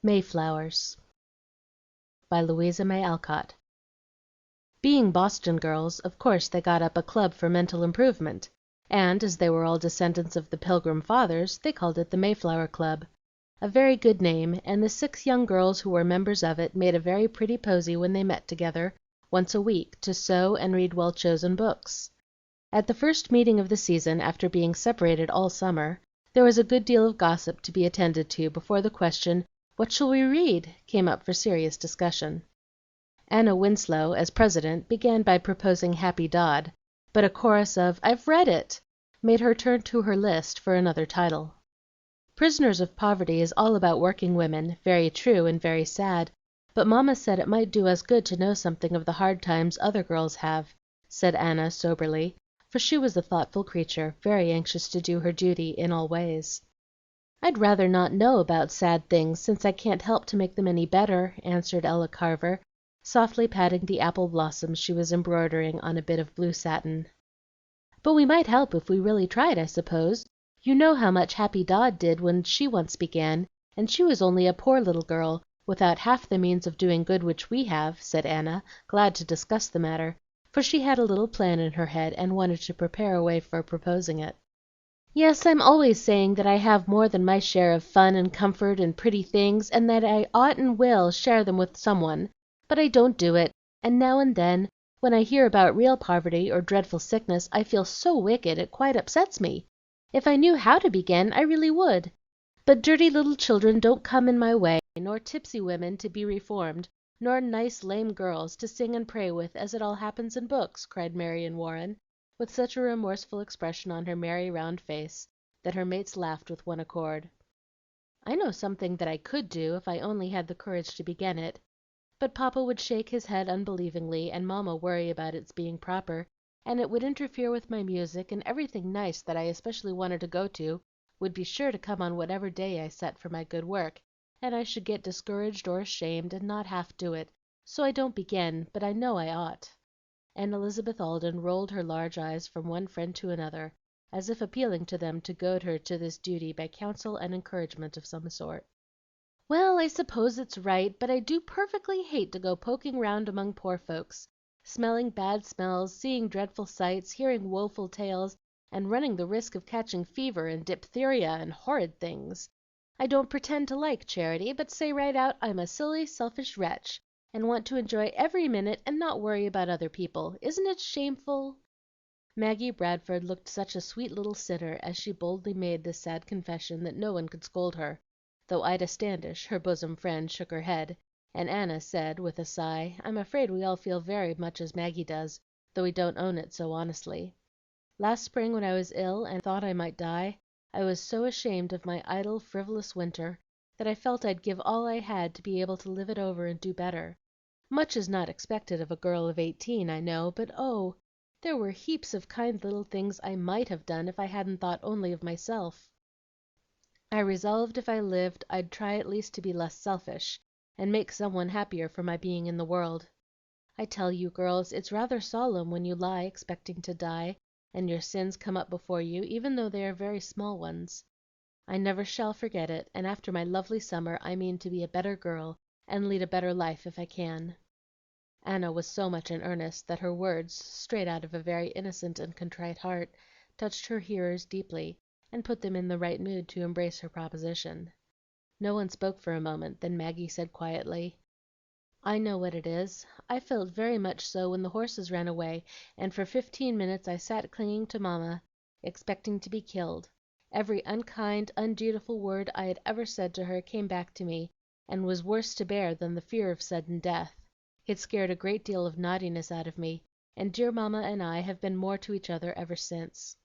Mayflowers by Louisa May Alcott. Being Boston girls, of course they got up a club for mental improvement, and, as they were all descendants of the Pilgrim Fathers, they called it the Mayflower Club. A very good name, and the 6 young girls who were members of it made a very pretty posy when they met together once a week to sew and read well-chosen books. At the first meeting of the season, after being separated all summer, there was a good deal of gossip to be attended to before the question, "What shall we read?" came up for serious discussion. Anna Winslow, as president, began by proposing Happy Dodd, but a chorus of "I've read it" made her turn to her list for another title. Prisoners of Poverty is all about working women, very true and very sad, but Mamma said it might do us good to know something of the hard times other girls have, said Anna soberly, for she was a thoughtful creature, very anxious to do her duty in all ways. "I'd rather not know about sad things, since I can't help to make them any better," answered Ella Carver, softly patting the apple blossoms she was embroidering on a bit of blue satin. "But we might help if we really tried, I suppose. You know how much Happy Dodd did when she once began, and she was only a poor little girl, without half the means of doing good which we have," said Anna, glad to discuss the matter, for she had a little plan in her head and wanted to prepare a way for proposing it. "Yes, I'm always saying that I have more than my share of fun and comfort and pretty things, and that I ought and will share them with some one. But I don't do it, and now and then, when I hear about real poverty or dreadful sickness, I feel so wicked it quite upsets me. If I knew how to begin, I really would. But dirty little children don't come in my way, nor tipsy women to be reformed, nor nice lame girls to sing and pray with as it all happens in books," cried Marion Warren, with such a remorseful expression on her merry round face that her mates laughed with one accord. "I know something that I could do if I only had the courage to begin it. But Papa would shake his head unbelievingly, and Mamma worry about its being proper, and it would interfere with my music, and everything nice that I especially wanted to go to would be sure to come on whatever day I set for my good work, and I should get discouraged or ashamed and not half do it, so I don't begin, but I know I ought." And Elizabeth Alden rolled her large eyes from one friend to another, as if appealing to them to goad her to this duty by counsel and encouragement of some sort. "Well, I suppose it's right, but I do perfectly hate to go poking round among poor folks, smelling bad smells, seeing dreadful sights, hearing woeful tales, and running the risk of catching fever and diphtheria and horrid things. I don't pretend to like charity, but say right out I'm a silly, selfish wretch, and want to enjoy every minute and not worry about other people. Isn't it shameful?" Maggie Bradford looked such a sweet little sinner as she boldly made this sad confession that no one could scold her, though Ida Standish, her bosom friend, shook her head, and Anna said, with a sigh, "I'm afraid we all feel very much as Maggie does, though we don't own it so honestly. Last spring when I was ill and thought I might die, I was so ashamed of my idle, frivolous winter that I felt I'd give all I had to be able to live it over and do better. Much is not expected of a girl of 18, I know, but oh, there were heaps of kind little things I might have done if I hadn't thought only of myself. I resolved if I lived I'd try at least to be less selfish, and make some one happier for my being in the world. I tell you, girls, it's rather solemn when you lie expecting to die, and your sins come up before you, even though they are very small ones. I never shall forget it, and after my lovely summer I mean to be a better girl and lead a better life if I can." Anna was so much in earnest that her words, straight out of a very innocent and contrite heart, touched her hearers deeply, and put them in the right mood to embrace her proposition. No one spoke for a moment, then Maggie said quietly, "I know what it is. I felt very much so when the horses ran away, and for 15 minutes I sat clinging to Mamma, expecting to be killed. Every unkind, undutiful word I had ever said to her came back to me, and was worse to bear than the fear of sudden death. It scared a great deal of naughtiness out of me, and dear Mamma and I have been more to each other ever since."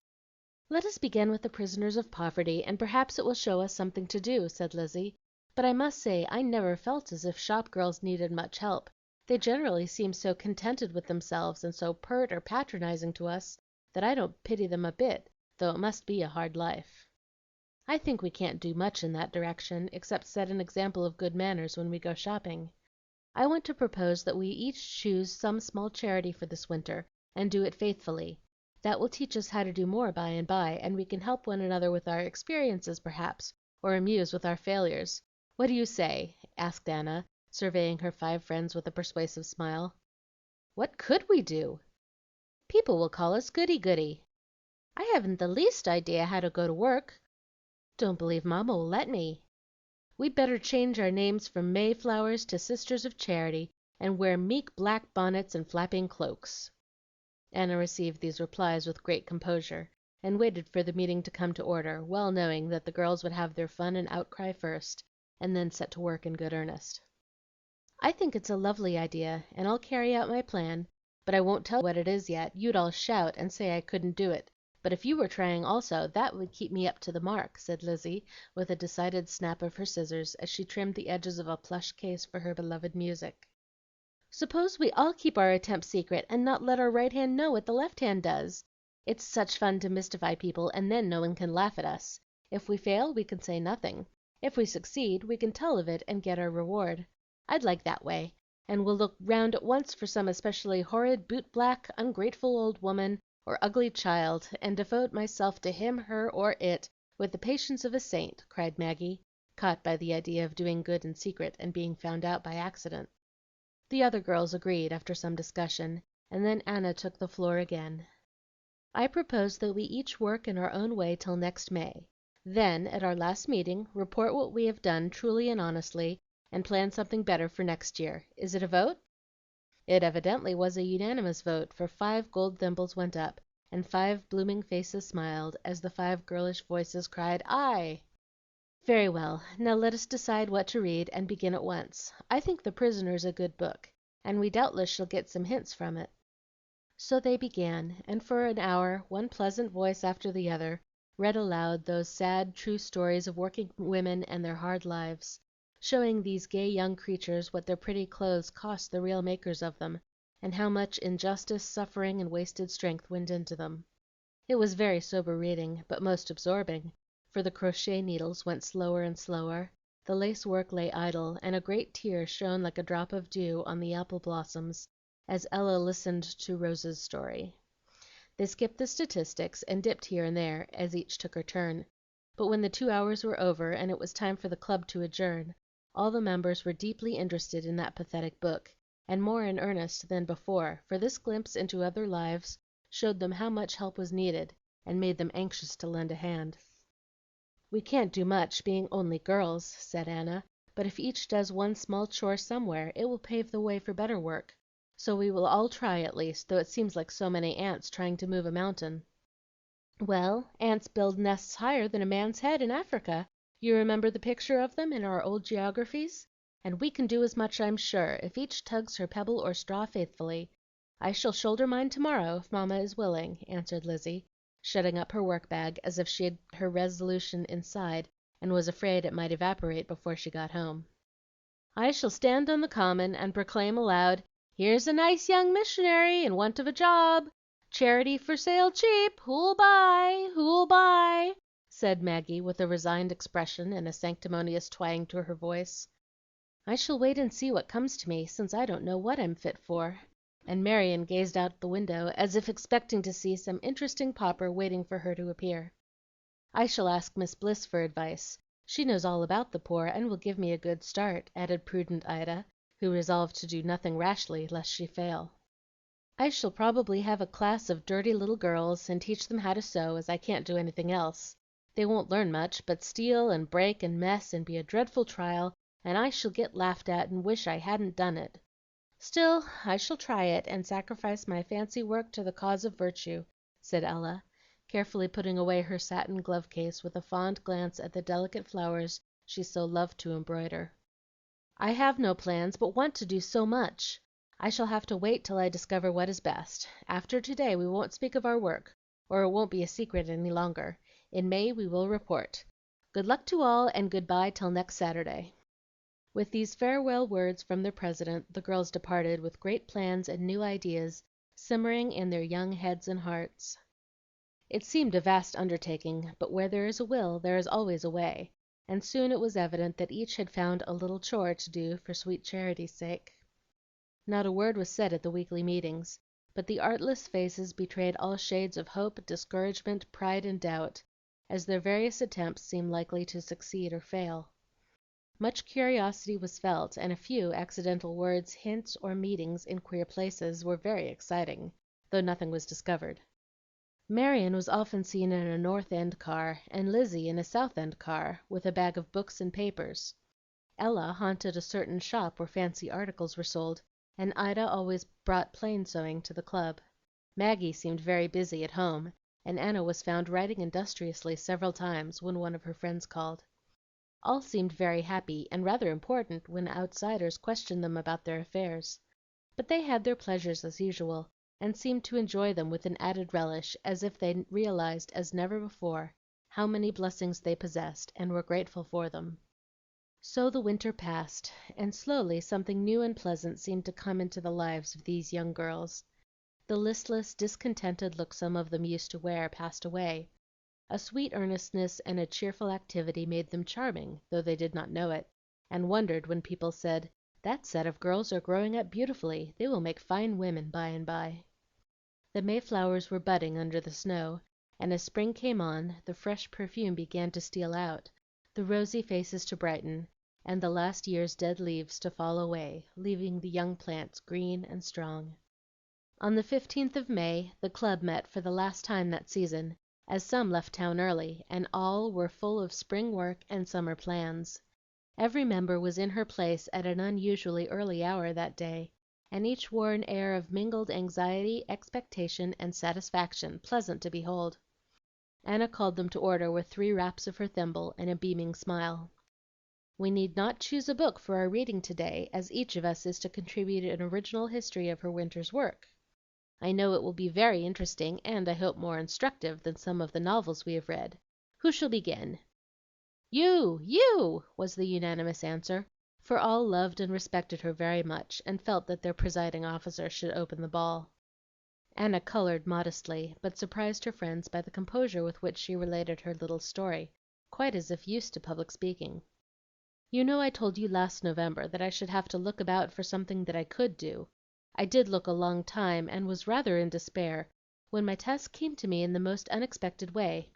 "Let us begin with the prisoners of poverty, and perhaps it will show us something to do," said Lizzie. "But I must say I never felt as if shop girls needed much help. They generally seem so contented with themselves and so pert or patronizing to us that I don't pity them a bit, though it must be a hard life." "I think we can't do much in that direction, except set an example of good manners when we go shopping. I want to propose that we each choose some small charity for this winter, and do it faithfully. That will teach us how to do more by and by, and we can help one another with our experiences, perhaps, or amuse with our failures. What do you say?" asked Anna, surveying her 5 friends with a persuasive smile. "What could we do?" "People will call us goody goody." "I haven't the least idea how to go to work." "Don't believe Mamma will let me." "We'd better change our names from Mayflowers to Sisters of Charity, and wear meek black bonnets and flapping cloaks." Anna received these replies with great composure, and waited for the meeting to come to order, well knowing that the girls would have their fun and outcry first, and then set to work in good earnest. "I think it's a lovely idea, and I'll carry out my plan, but I won't tell what it is yet. You'd all shout and say I couldn't do it, but if you were trying also, that would keep me up to the mark," said Lizzie, with a decided snap of her scissors as she trimmed the edges of a plush case for her beloved music. "Suppose we all keep our attempt secret, and not let our right hand know what the left hand does? It's such fun to mystify people, and then no one can laugh at us. If we fail, we can say nothing. If we succeed, we can tell of it and get our reward. I'd like that way, and we'll look round at once for some especially horrid, boot-black, ungrateful old woman or ugly child, and devote myself to him, her, or it with the patience of a saint," cried Maggie, caught by the idea of doing good in secret and being found out by accident. The other girls agreed after some discussion, and then Anna took the floor again. "I propose that we each work in our own way till next May. Then, at our last meeting, report what we have done truly and honestly, and plan something better for next year. Is it a vote?" It evidently was a unanimous vote, for 5 gold thimbles went up, and 5 blooming faces smiled, as the 5 girlish voices cried "Aye!" "Very well. Now let us decide what to read, and begin at once. I think the Prisoner's a good book, and we doubtless shall get some hints from it." So they began, and for an hour one pleasant voice after the other read aloud those sad, true stories of working women and their hard lives, showing these gay young creatures what their pretty clothes cost the real makers of them, and how much injustice, suffering, and wasted strength went into them. It was very sober reading, but most absorbing, for the crochet needles went slower and slower, the lace work lay idle, and a great tear shone like a drop of dew on the apple blossoms as Ella listened to Rose's story. They skipped the statistics and dipped here and there as each took her turn, but when the 2 hours were over and it was time for the club to adjourn, all the members were deeply interested in that pathetic book, and more in earnest than before, for this glimpse into other lives showed them how much help was needed, and made them anxious to lend a hand. "We can't do much, being only girls," said Anna, "but if each does one small chore somewhere, it will pave the way for better work. So we will all try at least, though it seems like so many ants trying to move a mountain." "Well, ants build nests higher than a man's head in Africa. You remember the picture of them in our old geographies? And we can do as much, I'm sure, if each tugs her pebble or straw faithfully. I shall shoulder mine tomorrow, if Mamma is willing," answered Lizzie, shutting up her work bag as if she had her resolution inside and was afraid it might evaporate before she got home. "I shall stand on the common and proclaim aloud, 'Here's a nice young missionary in want of a job. Charity for sale cheap. Who'll buy? Who'll buy?'" said Maggie, with a resigned expression and a sanctimonious twang to her voice. "I shall wait and see what comes to me, since I don't know what I'm fit for." And Marion gazed out the window as if expecting to see some interesting pauper waiting for her to appear. "I shall ask Miss Bliss for advice. She knows all about the poor, and will give me a good start," added prudent Ida, who resolved to do nothing rashly lest she fail. "I shall probably have a class of dirty little girls, and teach them how to sew, as I can't do anything else. They won't learn much, but steal and break and mess and be a dreadful trial, and I shall get laughed at and wish I hadn't done it. Still, I shall try it, and sacrifice my fancy work to the cause of virtue," said Ella, carefully putting away her satin glove case with a fond glance at the delicate flowers she so loved to embroider. "I have no plans, but want to do so much. I shall have to wait till I discover what is best. After to day we won't speak of our work, or it won't be a secret any longer. In May we will report. Good luck to all, and good bye till next Saturday." With these farewell words from their president, the girls departed with great plans and new ideas simmering in their young heads and hearts. It seemed a vast undertaking, but where there is a will there is always a way, and soon it was evident that each had found a little chore to do for sweet Charity's sake. Not a word was said at the weekly meetings, but the artless faces betrayed all shades of hope, discouragement, pride, and doubt, as their various attempts seemed likely to succeed or fail. Much curiosity was felt, and a few accidental words, hints, or meetings in queer places were very exciting, though nothing was discovered. Marion was often seen in a North End car, and Lizzie in a South End car, with a bag of books and papers. Ella haunted a certain shop where fancy articles were sold, and Ida always brought plain sewing to the club. Maggie seemed very busy at home, and Anna was found writing industriously several times when one of her friends called. All seemed very happy and rather important when outsiders questioned them about their affairs. But they had their pleasures as usual, and seemed to enjoy them with an added relish, as if they realized as never before how many blessings they possessed, and were grateful for them. So the winter passed, and slowly something new and pleasant seemed to come into the lives of these young girls. The listless, discontented look some of them used to wear passed away. A sweet earnestness and a cheerful activity made them charming, though they did not know it, and wondered when people said, "That set of girls are growing up beautifully. They will make fine women by and by." The Mayflowers were budding under the snow, and as spring came on, the fresh perfume began to steal out, the rosy faces to brighten, and the last year's dead leaves to fall away, leaving the young plants green and strong. On the 15th of May the club met for the last time that season, as some left town early, and all were full of spring work and summer plans. Every member was in her place at an unusually early hour that day, and each wore an air of mingled anxiety, expectation, and satisfaction pleasant to behold. Anna called them to order with 3 raps of her thimble and a beaming smile. "We need not choose a book for our reading to day, as each of us is to contribute an original history of her winter's work. I know it will be very interesting, and I hope more instructive than some of the novels we have read. Who shall begin?" "You," was the unanimous answer, for all loved and respected her very much, and felt that their presiding officer should open the ball. Anna colored modestly, but surprised her friends by the composure with which she related her little story, quite as if used to public speaking. "You know I told you last November that I should have to look about for something that I could do. I did look a long time, and was rather in despair, when my task came to me in the most unexpected way.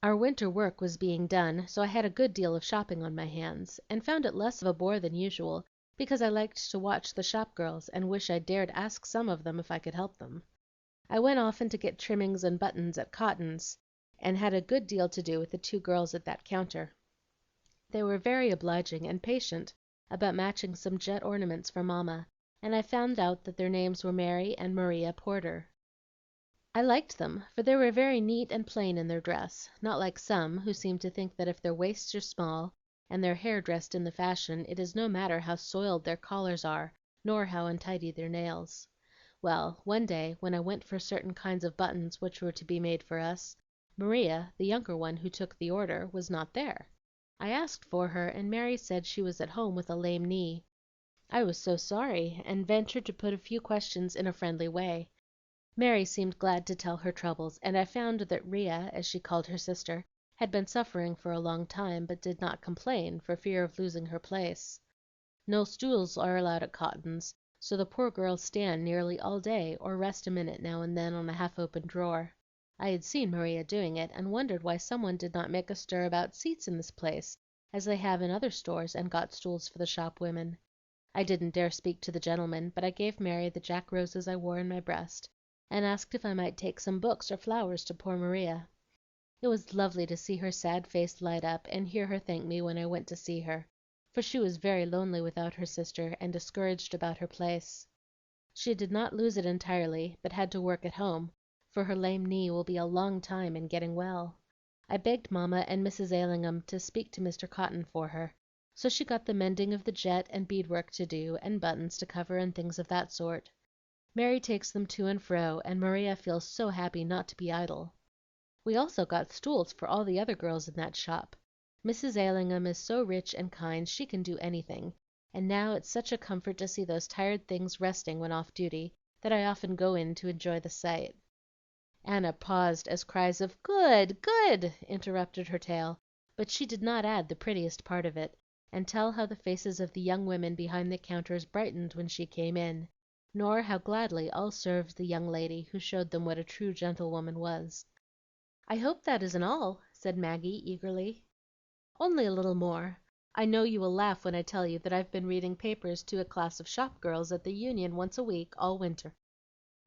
Our winter work was being done, so I had a good deal of shopping on my hands, and found it less of a bore than usual, because I liked to watch the shop girls, and wish I dared ask some of them if I could help them. I went often to get trimmings and buttons at Cotton's, and had a good deal to do with the 2 girls at that counter. They were very obliging and patient about matching some jet ornaments for Mamma, and I found out that their names were Mary and Maria Porter. I liked them, for they were very neat and plain in their dress, not like some, who seem to think that if their waists are small and their hair dressed in the fashion, it is no matter how soiled their collars are, nor how untidy their nails. Well, one day, when I went for certain kinds of buttons which were to be made for us, Maria, the younger one who took the order, was not there. I asked for her, and Mary said she was at home with a lame knee. I was so sorry, and ventured to put a few questions in a friendly way. Mary seemed glad to tell her troubles, and I found that Ria, as she called her sister, had been suffering for a long time, but did not complain for fear of losing her place. No stools are allowed at Cotton's, so the poor girls stand nearly all day, or rest a minute now and then on a half-open drawer. I had seen Maria doing it, and wondered why some one did not make a stir about seats in this place, as they have in other stores, and got stools for the shop women. I didn't dare speak to the gentleman, but I gave Mary the jack roses I wore in my breast, and asked if I might take some books or flowers to poor Maria. It was lovely to see her sad face light up, and hear her thank me when I went to see her, for she was very lonely without her sister, and discouraged about her place. She did not lose it entirely, but had to work at home, for her lame knee will be a long time in getting well. I begged Mamma and Mrs. Ailingham to speak to Mr. Cotton for her, so she got the mending of the jet and beadwork to do, and buttons to cover, and things of that sort. Mary takes them to and fro, and Maria feels so happy not to be idle. We also got stools for all the other girls in that shop. Mrs. Ailingham is so rich and kind she can do anything, and now it's such a comfort to see those tired things resting when off duty, that I often go in to enjoy the sight." Anna paused as cries of "Good, good!" interrupted her tale, but she did not add the prettiest part of it, and tell how the faces of the young women behind the counters brightened when she came in, nor how gladly all served the young lady who showed them what a true gentlewoman was. "I hope that isn't all," said Maggie, eagerly. "Only a little more. I know you will laugh when I tell you that I've been reading papers to a class of shop girls at the Union once a week all winter."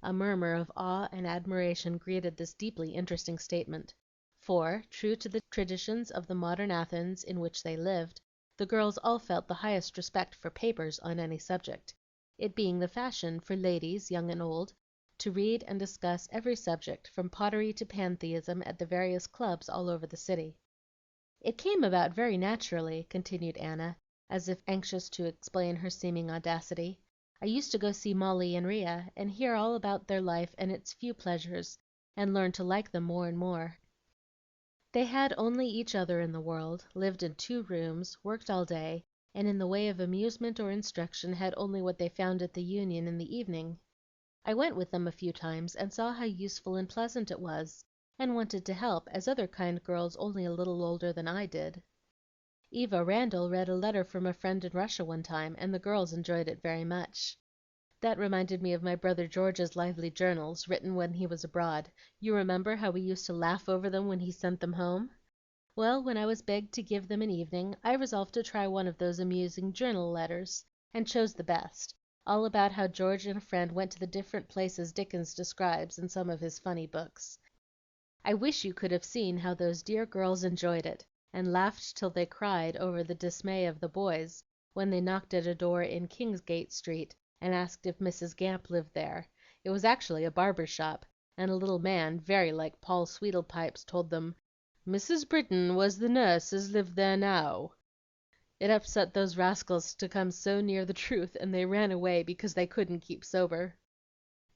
A murmur of awe and admiration greeted this deeply interesting statement; for, true to the traditions of the modern Athens in which they lived, the girls all felt the highest respect for papers on any subject, it being the fashion for ladies, young and old, to read and discuss every subject, from pottery to pantheism, at the various clubs all over the city. "It came about very naturally," continued Anna, as if anxious to explain her seeming audacity. "I used to go see Molly and Ria, and hear all about their life and its few pleasures, and learn to like them more and more. They had only each other in the world, lived in 2 rooms, worked all day, and in the way of amusement or instruction had only what they found at the Union in the evening. I went with them a few times, and saw how useful and pleasant it was, and wanted to help, as other kind girls only a little older than I did. Eva Randall read a letter from a friend in Russia one time, and the girls enjoyed it very much. That reminded me of my brother George's lively journals, written when he was abroad. You remember how we used to laugh over them when he sent them home? Well, when I was begged to give them an evening, I resolved to try one of those amusing journal letters, and chose the best, all about how George and a friend went to the different places Dickens describes in some of his funny books. I wish you could have seen how those dear girls enjoyed it, and laughed till they cried over the dismay of the boys when they knocked at a door in Kingsgate Street and asked if Mrs. Gamp lived there. It was actually a barber's shop, and a little man, very like Paul Sweedlepipes, told them Mrs. Britton was the nurse as lived there now. It upset those rascals to come so near the truth, and they ran away because they couldn't keep sober."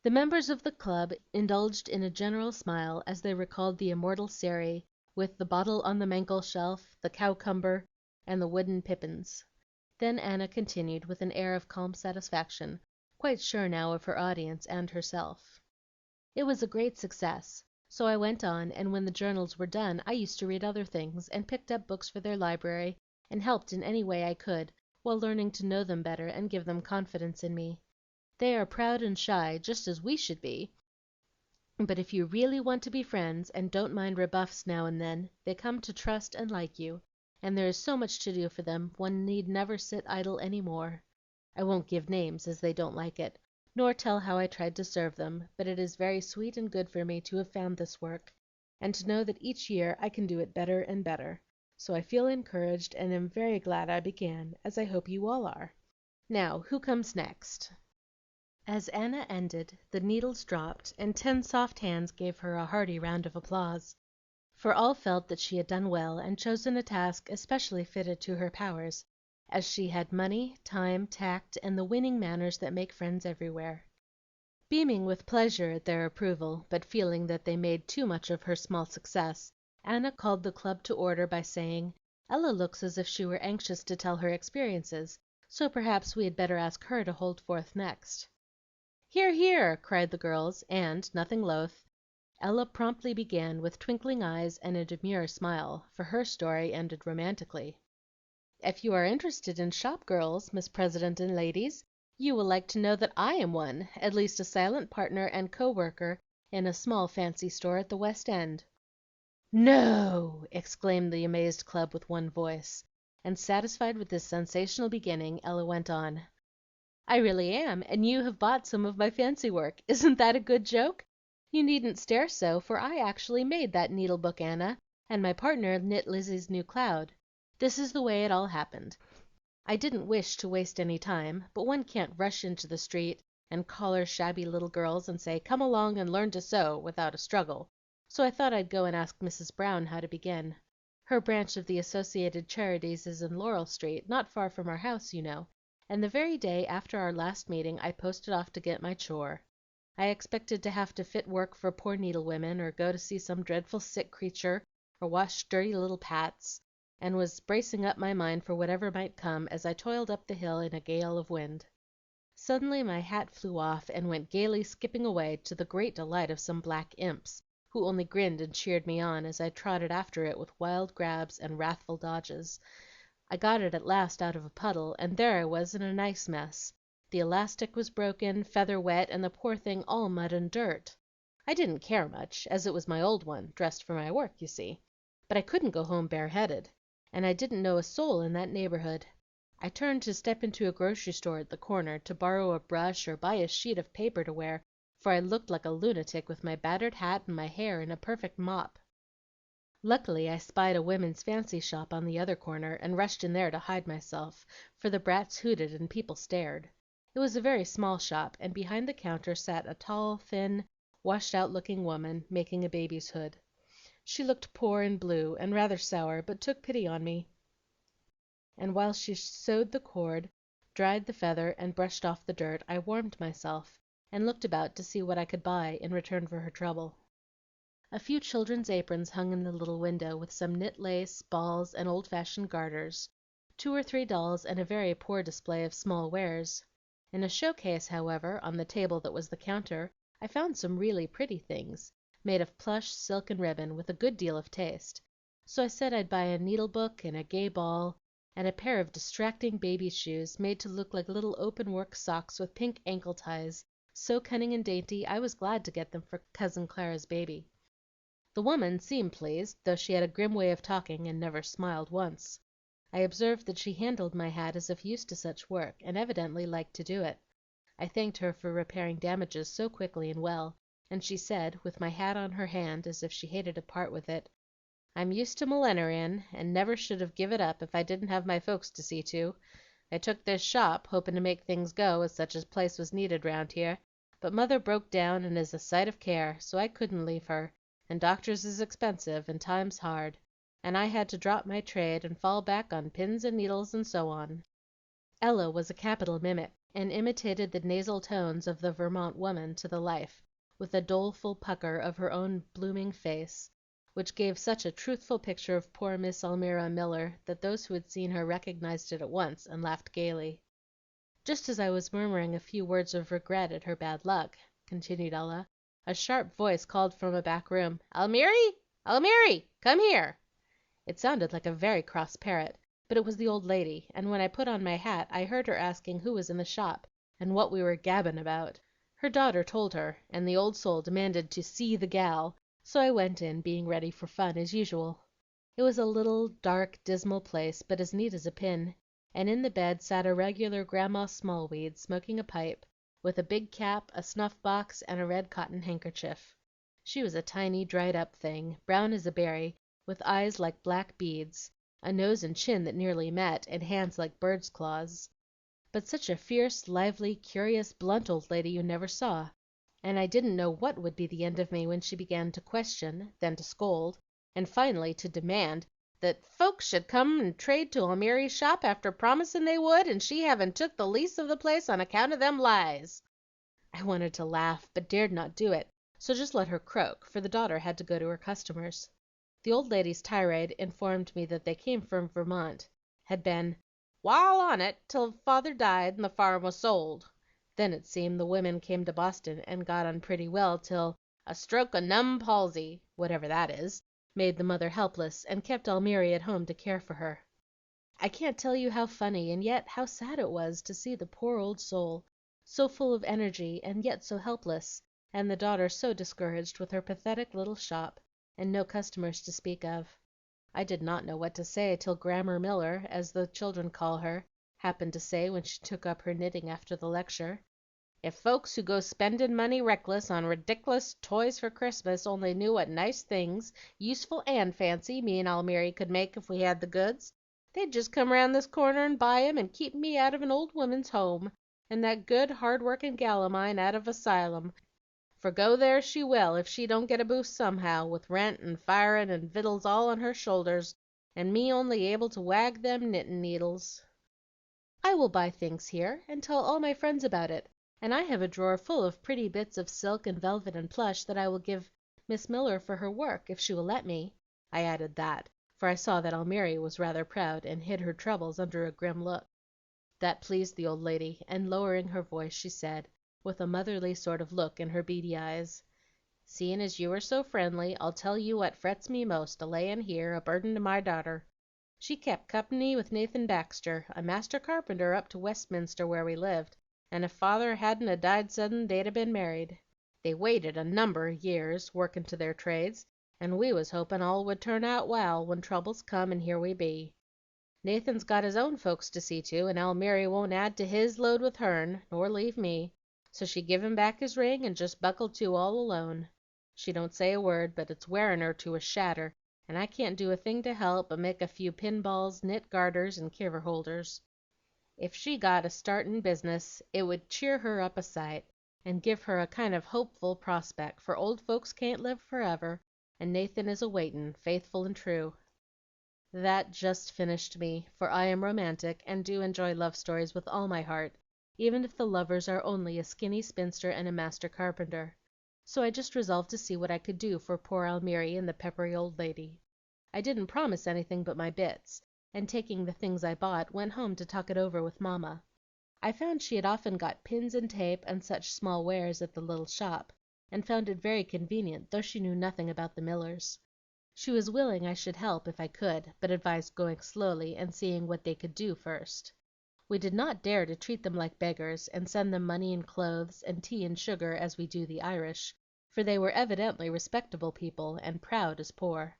The members of the club indulged in a general smile as they recalled the immortal Sari, with the bottle on the mantel shelf, the cowcumber, and the wooden pippins. Then Anna continued with an air of calm satisfaction, quite sure now of her audience and herself. "It was a great success, so I went on, and when the journals were done I used to read other things, and picked up books for their library, and helped in any way I could, while learning to know them better and give them confidence in me. They are proud and shy, just as we should be, but if you really want to be friends, and don't mind rebuffs now and then, they come to trust and like you, and there is so much to do for them one need never sit idle any more. I won't give names, as they don't like it, nor tell how I tried to serve them, but it is very sweet and good for me to have found this work, and to know that each year I can do it better and better. So I feel encouraged, and am very glad I began, as I hope you all are. Now, who comes next?" As Anna ended, the needles dropped, and 10 soft hands gave her a hearty round of applause, for all felt that she had done well, and chosen a task especially fitted to her powers, as she had money, time, tact, and the winning manners that make friends everywhere. Beaming with pleasure at their approval, but feeling that they made too much of her small success, Anna called the club to order by saying, "Ella looks as if she were anxious to tell her experiences, so perhaps we had better ask her to hold forth next." "Hear, hear!" cried the girls, and, nothing loath, Ella promptly began with twinkling eyes and a demure smile, for her story ended romantically. "If you are interested in shop girls, Miss President and ladies, you will like to know that I am one, at least a silent partner and co-worker in a small fancy store at the West End." "No!" exclaimed the amazed club with one voice; and satisfied with this sensational beginning, Ella went on. "I really am, and you have bought some of my fancy work. Isn't that a good joke? You needn't stare so, for I actually made that needlebook, Anna, and my partner knit Lizzie's new cloud. This is the way it all happened. I didn't wish to waste any time, but one can't rush into the street and collar shabby little girls and say, 'Come along and learn to sew,' without a struggle, so I thought I'd go and ask Mrs. Brown how to begin. Her branch of the Associated Charities is in Laurel Street, not far from our house, you know, and the very day after our last meeting I posted off to get my chore. I expected to have to fit work for poor needlewomen, or go to see some dreadful sick creature, or wash dirty little Pats, and was bracing up my mind for whatever might come as I toiled up the hill in a gale of wind. Suddenly my hat flew off and went gaily skipping away, to the great delight of some black imps, who only grinned and cheered me on as I trotted after it with wild grabs and wrathful dodges. I got it at last out of a puddle, and there I was in a nice mess. The elastic was broken, feather wet, and the poor thing all mud and dirt. I didn't care much, as it was my old one, dressed for my work, you see, but I couldn't go home bareheaded, and I didn't know a soul in that neighborhood. I turned to step into a grocery store at the corner, to borrow a brush or buy a sheet of paper to wear, for I looked like a lunatic with my battered hat and my hair in a perfect mop. Luckily I spied a women's fancy shop on the other corner, and rushed in there to hide myself, for the brats hooted and people stared. It was a very small shop, and behind the counter sat a tall, thin, washed out looking woman, making a baby's hood. She looked poor and blue, and rather sour, but took pity on me, and while she sewed the cord, dried the feather, and brushed off the dirt, I warmed myself, and looked about to see what I could buy in return for her trouble. A few children's aprons hung in the little window, with some knit lace, balls, and old fashioned garters, 2 or 3 dolls, and a very poor display of small wares. In a show case, however, on the table that was the counter, I found some really pretty things, made of plush, silk, and ribbon, with a good deal of taste. So I said I'd buy a needlebook and a gay ball, and a pair of distracting baby shoes, made to look like little open work socks with pink ankle ties, so cunning and dainty I was glad to get them for Cousin Clara's baby. The woman seemed pleased, though she had a grim way of talking, and never smiled once. I observed that she handled my hat as if used to such work, and evidently liked to do it. I thanked her for repairing damages so quickly and well, and she said, with my hat on her hand, as if she hated to part with it, "I'm used to millineryin, and never should have give it up if I didn't have my folks to see to. I took this shop, hoping to make things go, as such a place was needed round here, but mother broke down and is a sight of care, so I couldn't leave her, and doctors is expensive, and times hard, and I had to drop my trade and fall back on pins and needles and so on." Ella was a capital mimic, and imitated the nasal tones of the Vermont woman to the life, with a doleful pucker of her own blooming face, which gave such a truthful picture of poor Miss Almira Miller that those who had seen her recognized it at once, and laughed gayly. "Just as I was murmuring a few words of regret at her bad luck," continued Ella, "a sharp voice called from a back room, 'Almiry! Almiry! Come here!' It sounded like a very cross parrot, but it was the old lady, and when I put on my hat I heard her asking who was in the shop, and what we were gabbin' about. Her daughter told her, and the old soul demanded to 'see the gal,' so I went in, being ready for fun as usual. It was a little, dark, dismal place, but as neat as a pin, and in the bed sat a regular Grandma Smallweed, smoking a pipe, with a big cap, a snuff box, and a red cotton handkerchief. She was a tiny, dried up thing, brown as a berry, with eyes like black beads, a nose and chin that nearly met, and hands like birds' claws. But such a fierce, lively, curious, blunt old lady you never saw, and I didn't know what would be the end of me when she began to question, then to scold, and finally to demand that folks should come and trade to Almiry's shop after promisin' they would, and she havin' took the lease of the place on account of them lies. I wanted to laugh, but dared not do it, so just let her croak, for the daughter had to go to her customers. The old lady's tirade informed me that they came from Vermont, had been 'wall on it till father died and the farm was sold.' Then it seemed the women came to Boston and got on pretty well till 'a stroke o' numb palsy,' whatever that is, made the mother helpless, and kept Almiry at home to care for her. I can't tell you how funny and yet how sad it was to see the poor old soul, so full of energy and yet so helpless, and the daughter so discouraged with her pathetic little shop, and no customers to speak of. I did not know what to say till Grammer Miller, as the children call her, happened to say when she took up her knitting after the lecture, 'If folks who go spendin' money reckless on redic'lous toys for Christmas only knew what nice things, useful and fancy, me and Almiry could make if we had the goods, they'd just come round this corner and buy 'em, and keep me out of an old woman's home, and that good, hard-workin' gal o' mine out of asylum, for go there she will if she don't get a boost somehow, with rent and firin' and vittles all on her shoulders, and me only able to wag them knittin' needles.' I will buy things here, and tell all my friends about it, and I have a drawer full of pretty bits of silk and velvet and plush that I will give Miss Miller for her work, if she will let me." I added that, for I saw that Almiry was rather proud, and hid her troubles under a grim look. That pleased the old lady, and lowering her voice, she said, with a motherly sort of look in her beady eyes, "Seein' as you are so friendly, I'll tell you what frets me most, a layin' here, a burden to my darter. She kep' company with Nathan Baxter, a master carpenter up to Westminster where we lived, and if father hadn't a died sudden they'd a been married. They waited a number o' years, workin' to their trades, and we was hopin' all would turn out wal when troubles come, and here we be. Nathan's got his own folks to see to, and Almiry won't add to his load with hern, nor leave me. So she give him back his ring, and just buckled to all alone. She don't say a word, but it's wearin' her to a shadder, and I can't do a thing to help but make a few pin balls, knit garters, and kiver holders. If she got a start in business, it would cheer her up a sight, and give her a kind of hopeful prospect, for old folks can't live forever, and Nathan is a waitin', faithful and true." That just finished me, for I am romantic, and do enjoy love stories with all my heart, even if the lovers are only a skinny spinster and a master carpenter. So I just resolved to see what I could do for poor Almiry and the peppery old lady. I didn't promise anything but my bits, and taking the things I bought, went home to talk it over with Mamma. I found she had often got pins and tape and such small wares at the little shop, and found it very convenient, though she knew nothing about the Millers. She was willing I should help if I could, but advised going slowly and seeing what they could do first. We did not dare to treat them like beggars, and send them money and clothes, and tea and sugar, as we do the Irish, for they were evidently respectable people, and proud as poor.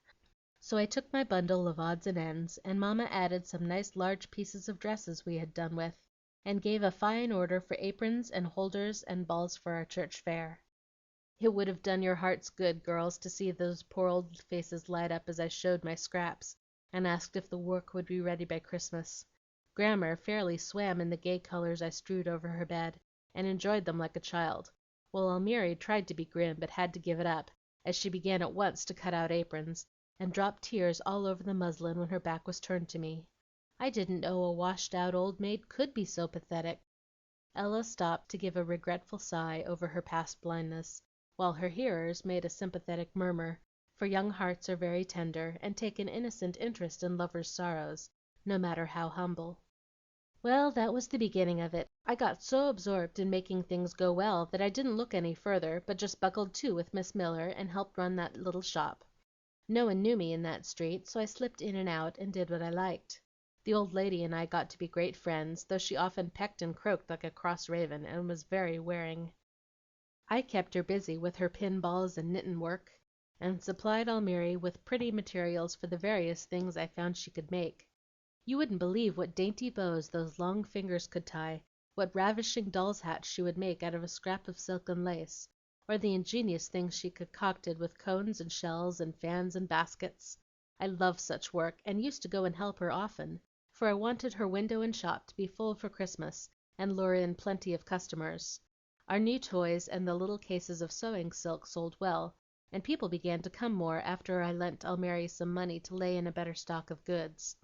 So I took my bundle of odds and ends, and Mamma added some nice large pieces of dresses we had done with, and gave a fine order for aprons and holders and balls for our church fair. It would have done your hearts good, girls, to see those poor old faces light up as I showed my scraps, and asked if the work would be ready by Christmas. Grammer fairly swam in the gay colors I strewed over her bed, and enjoyed them like a child, while Almiry tried to be grim, but had to give it up, as she began at once to cut out aprons, and dropped tears all over the muslin when her back was turned to me. I didn't know a washed-out old maid could be so pathetic." Ella stopped to give a regretful sigh over her past blindness, while her hearers made a sympathetic murmur, for young hearts are very tender, and take an innocent interest in lovers' sorrows, no matter how humble. "Well, that was the beginning of it. I got so absorbed in making things go well that I didn't look any further, but just buckled to with Miss Miller and helped run that little shop. No one knew me in that street, so I slipped in and out and did what I liked. The old lady and I got to be great friends, though she often pecked and croaked like a cross raven, and was very wearing. I kept her busy with her pin balls and knittin' work, and supplied Almiry with pretty materials for the various things I found she could make. You wouldn't believe what dainty bows those long fingers could tie, what ravishing doll's hats she would make out of a scrap of silk and lace, or the ingenious things she concocted with cones and shells and fans and baskets. I love such work, and used to go and help her often, for I wanted her window and shop to be full for Christmas, and lure in plenty of customers. Our new toys and the little cases of sewing silk sold well, and people began to come more after I lent Almiry some money to lay in a better stock of goods.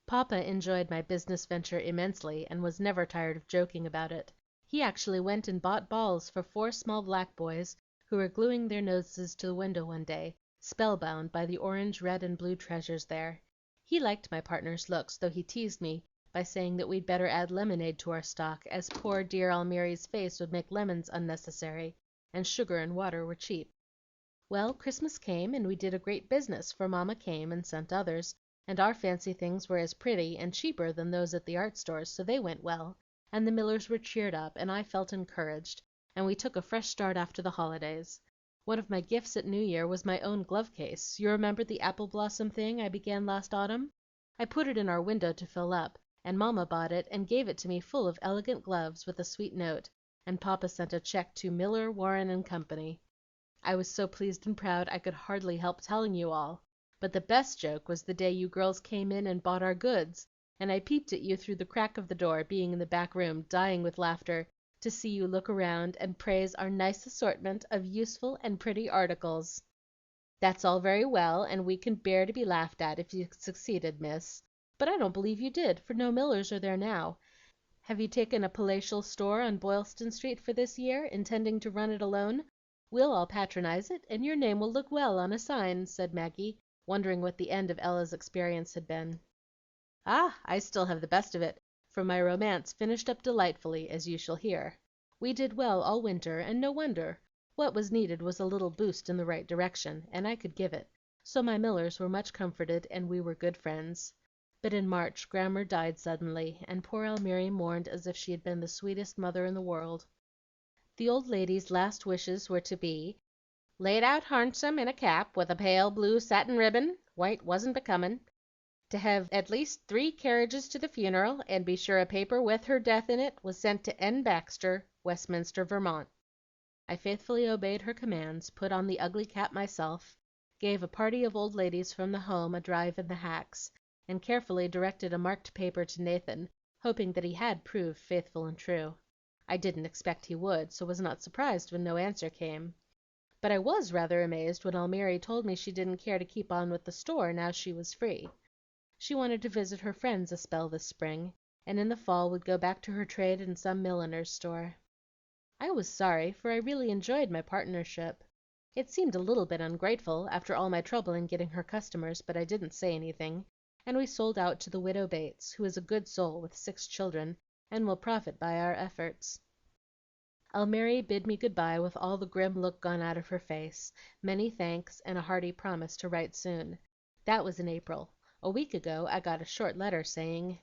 Papa enjoyed my business venture immensely, and was never tired of joking about it. He actually went and bought balls for 4 small black boys who were gluing their noses to the window one day, spellbound by the orange, red, and blue treasures there. He liked my partner's looks, though he teased me by saying that we'd better add lemonade to our stock, as poor dear Almiry's face would make lemons unnecessary, and sugar and water were cheap. Well, Christmas came, and we did a great business, for Mamma came and sent others, and our fancy things were as pretty and cheaper than those at the art stores, so they went well, and the Millers were cheered up, and I felt encouraged, and we took a fresh start after the holidays. One of my gifts at New Year was my own glove case. You remember the apple blossom thing I began last autumn? I put it in our window to fill up, and Mamma bought it and gave it to me full of elegant gloves with a sweet note, and Papa sent a check to Miller, Warren and Company. I was so pleased and proud I could hardly help telling you all. But the best joke was the day you girls came in and bought our goods, and I peeped at you through the crack of the door, being in the back room, dying with laughter to see you look around and praise our nice assortment of useful and pretty articles. That's all very well, and we can bear to be laughed at if you succeeded, miss. But I don't believe you did, for no Millers are there now. Have you taken a palatial store on Boylston Street for this year, intending to run it alone? We'll all patronize it, and your name will look well on a sign," said Maggie, wondering what the end of Ella's experience had been. "Ah, I still have the best of it, for my romance finished up delightfully, as you shall hear. We did well all winter, and no wonder. What was needed was a little boost in the right direction, and I could give it, so my Millers were much comforted, and we were good friends. But in March Grammer died suddenly, and poor Almiry mourned as if she had been the sweetest mother in the world. The old lady's last wishes were to be laid out harnsome in a cap with a pale blue satin ribbon, white wasn't becomin', To have at least 3 carriages to the funeral, and be sure a paper with her death in it was sent to N. Baxter, Westminster, Vermont. I faithfully obeyed her commands, put on the ugly cap myself, gave a party of old ladies from the home a drive in the hacks, and carefully directed a marked paper to Nathan, hoping that he had proved faithful and true. I didn't expect he would, so was not surprised when no answer came. But I was rather amazed when Almiry told me she didn't care to keep on with the store now she was free. She wanted to visit her friends a spell this spring, and in the fall would go back to her trade in some milliner's store. I was sorry, for I really enjoyed my partnership. It seemed a little bit ungrateful, after all my trouble in getting her customers, but I didn't say anything, and we sold out to the widow Bates, who is a good soul with 6 children, and will profit by our efforts. Almiry bid me good bye with all the grim look gone out of her face, many thanks, and a hearty promise to write soon. That was in April. A week ago I got a short letter saying: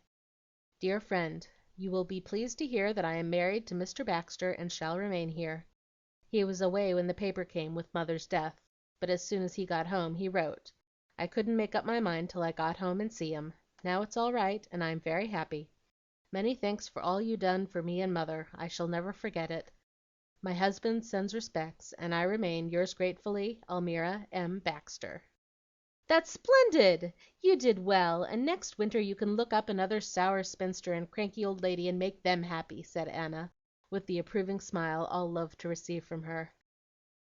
"Dear friend, you will be pleased to hear that I am married to Mr. Baxter and shall remain here. He was away when the paper came with mother's death, but as soon as he got home he wrote. I couldn't make up my mind till I got home and see him. Now it's all right, and I am very happy. Many thanks for all you done for me and mother. I shall never forget it. My husband sends respects, and I remain yours gratefully, Almira M. Baxter." That's splendid! You did well, and next winter you can look up another sour spinster and cranky old lady and make them happy," said Anna, with the approving smile all loved to receive from her.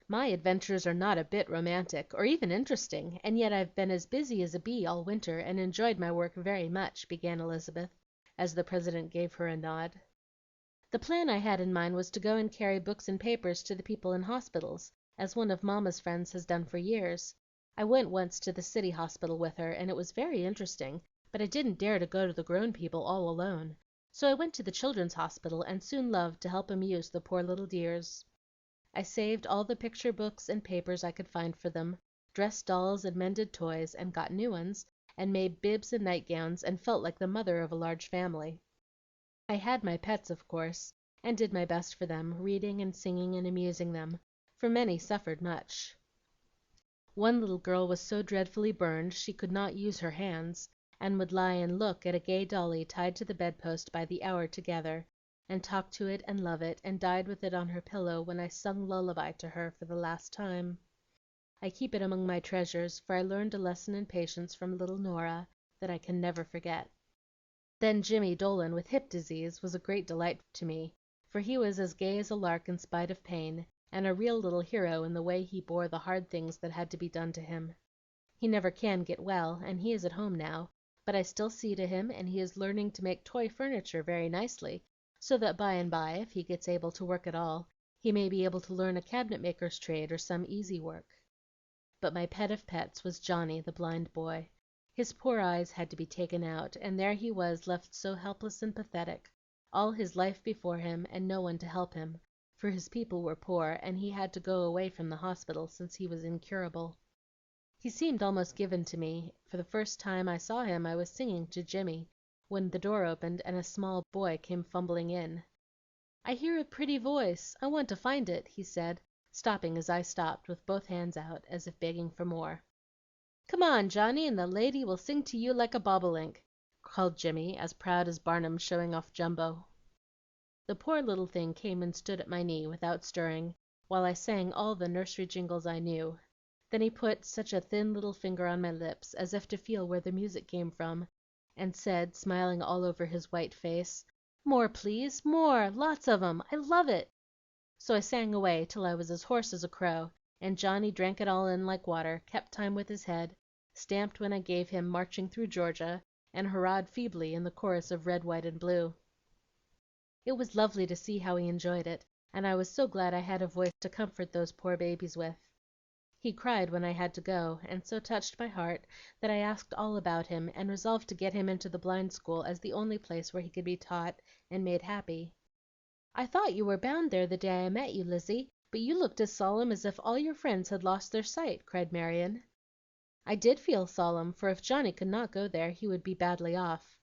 "My adventures are not a bit romantic, or even interesting, and yet I've been as busy as a bee all winter, and enjoyed my work very much," began Elizabeth, as the president gave her a nod. "The plan I had in mind was to go and carry books and papers to the people in hospitals, as one of Mamma's friends has done for years. I went once to the city hospital with her, and it was very interesting, but I didn't dare to go to the grown people all alone. So I went to the children's hospital, and soon loved to help amuse the poor little dears. I saved all the picture books and papers I could find for them, dressed dolls and mended toys, and got new ones, and made bibs and nightgowns, and felt like the mother of a large family. I had my pets, of course, and did my best for them, reading and singing and amusing them, for many suffered much. One little girl was so dreadfully burned she could not use her hands, and would lie and look at a gay dolly tied to the bedpost by the hour together, and talk to it and love it, and died with it on her pillow when I sung lullaby to her for the last time. I keep it among my treasures, for I learned a lesson in patience from little Nora that I can never forget. Then Jimmy Dolan with hip disease was a great delight to me, for he was as gay as a lark in spite of pain, and a real little hero in the way he bore the hard things that had to be done to him. He never can get well, and he is at home now, but I still see to him, and he is learning to make toy furniture very nicely, so that by and by, if he gets able to work at all, he may be able to learn a cabinet maker's trade or some easy work. But my pet of pets was Johnny, the blind boy. His poor eyes had to be taken out, and there he was left so helpless and pathetic, all his life before him, and no one to help him, for his people were poor, and he had to go away from the hospital since he was incurable. He seemed almost given to me, for the first time I saw him I was singing to Jimmy, when the door opened and a small boy came fumbling in. "I hear a pretty voice. I want to find it," he said, stopping as I stopped, with both hands out, as if begging for more. "Come on, Johnny, and the lady will sing to you like a bobolink," called Jimmy, as proud as Barnum showing off Jumbo. The poor little thing came and stood at my knee without stirring, while I sang all the nursery jingles I knew. Then he put such a thin little finger on my lips, as if to feel where the music came from, and said, smiling all over his white face, "More, please, more, lots of 'em. I love it." So I sang away till I was as hoarse as a crow, and Johnny drank it all in like water, kept time with his head, stamped when I gave him "Marching Through Georgia," and hurrahed feebly in the chorus of "Red, White, and Blue." It was lovely to see how he enjoyed it, and I was so glad I had a voice to comfort those poor babies with. He cried when I had to go, and so touched my heart that I asked all about him, and resolved to get him into the blind school as the only place where he could be taught and made happy. "I thought you were bound there the day I met you, Lizzie, but you looked as solemn as if all your friends had lost their sight," cried Marion. I did feel solemn, for if Johnny could not go there he would be badly off.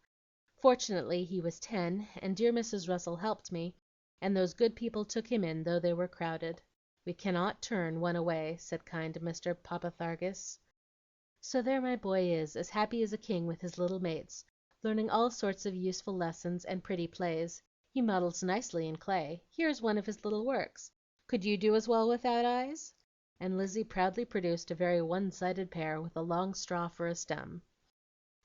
Fortunately he was 10, and dear Mrs. Russell helped me, and those good people took him in, though they were crowded. "We cannot turn one away," said kind Mr. Papathargis. So there my boy is, as happy as a king with his little mates, learning all sorts of useful lessons and pretty plays. He models nicely in clay. Here is one of his little works. Could you do as well without eyes?" And Lizzie proudly produced a very one-sided pear with a long straw for a stem.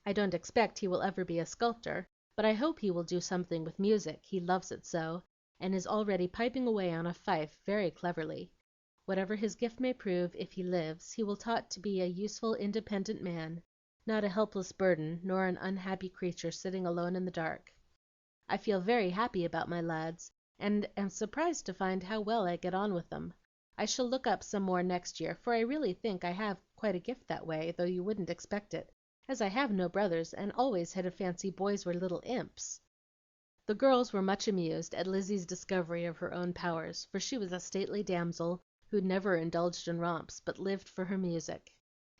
"I don't expect he will ever be a sculptor, but I hope he will do something with music, he loves it so, and is already piping away on a fife very cleverly. Whatever his gift may prove if he lives, he will taught to be a useful, independent man, not a helpless burden, nor an unhappy creature sitting alone in the dark. I feel very happy about my lads, and am surprised to find how well I get on with them. I shall look up some more next year, for I really think I have quite a gift that way, though you wouldn't expect it, as I have no brothers, and always had a fancy boys were little imps." The girls were much amused at Lizzie's discovery of her own powers, for she was a stately damsel who never indulged in romps, but lived for her music.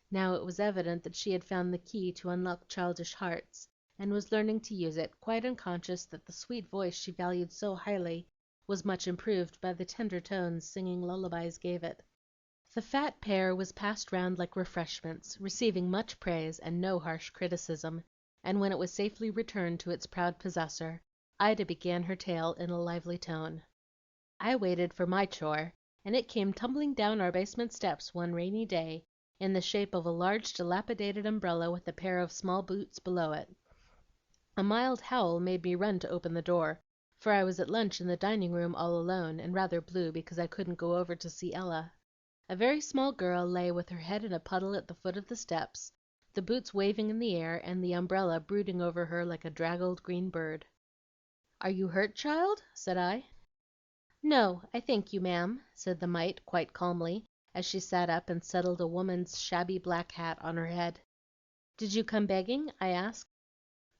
Now it was evident that she had found the key to unlock childish hearts, and was learning to use it, quite unconscious that the sweet voice she valued so highly was much improved by the tender tones singing lullabies gave it. The fat pear was passed round like refreshments, receiving much praise and no harsh criticism, and when it was safely returned to its proud possessor, Ida began her tale in a lively tone. "I waited for my chore, and it came tumbling down our basement steps one rainy day, in the shape of a large dilapidated umbrella with a pair of small boots below it. A mild howl made me run to open the door, for I was at lunch in the dining room all alone, and rather blue because I couldn't go over to see Ella. A very small girl lay with her head in a puddle at the foot of the steps, the boots waving in the air, and the umbrella brooding over her like a draggled green bird. "'Are you hurt, child?' said I. "'No, I thank you, ma'am,' said the mite, quite calmly, as she sat up and settled a woman's shabby black hat on her head. "'Did you come begging?' I asked.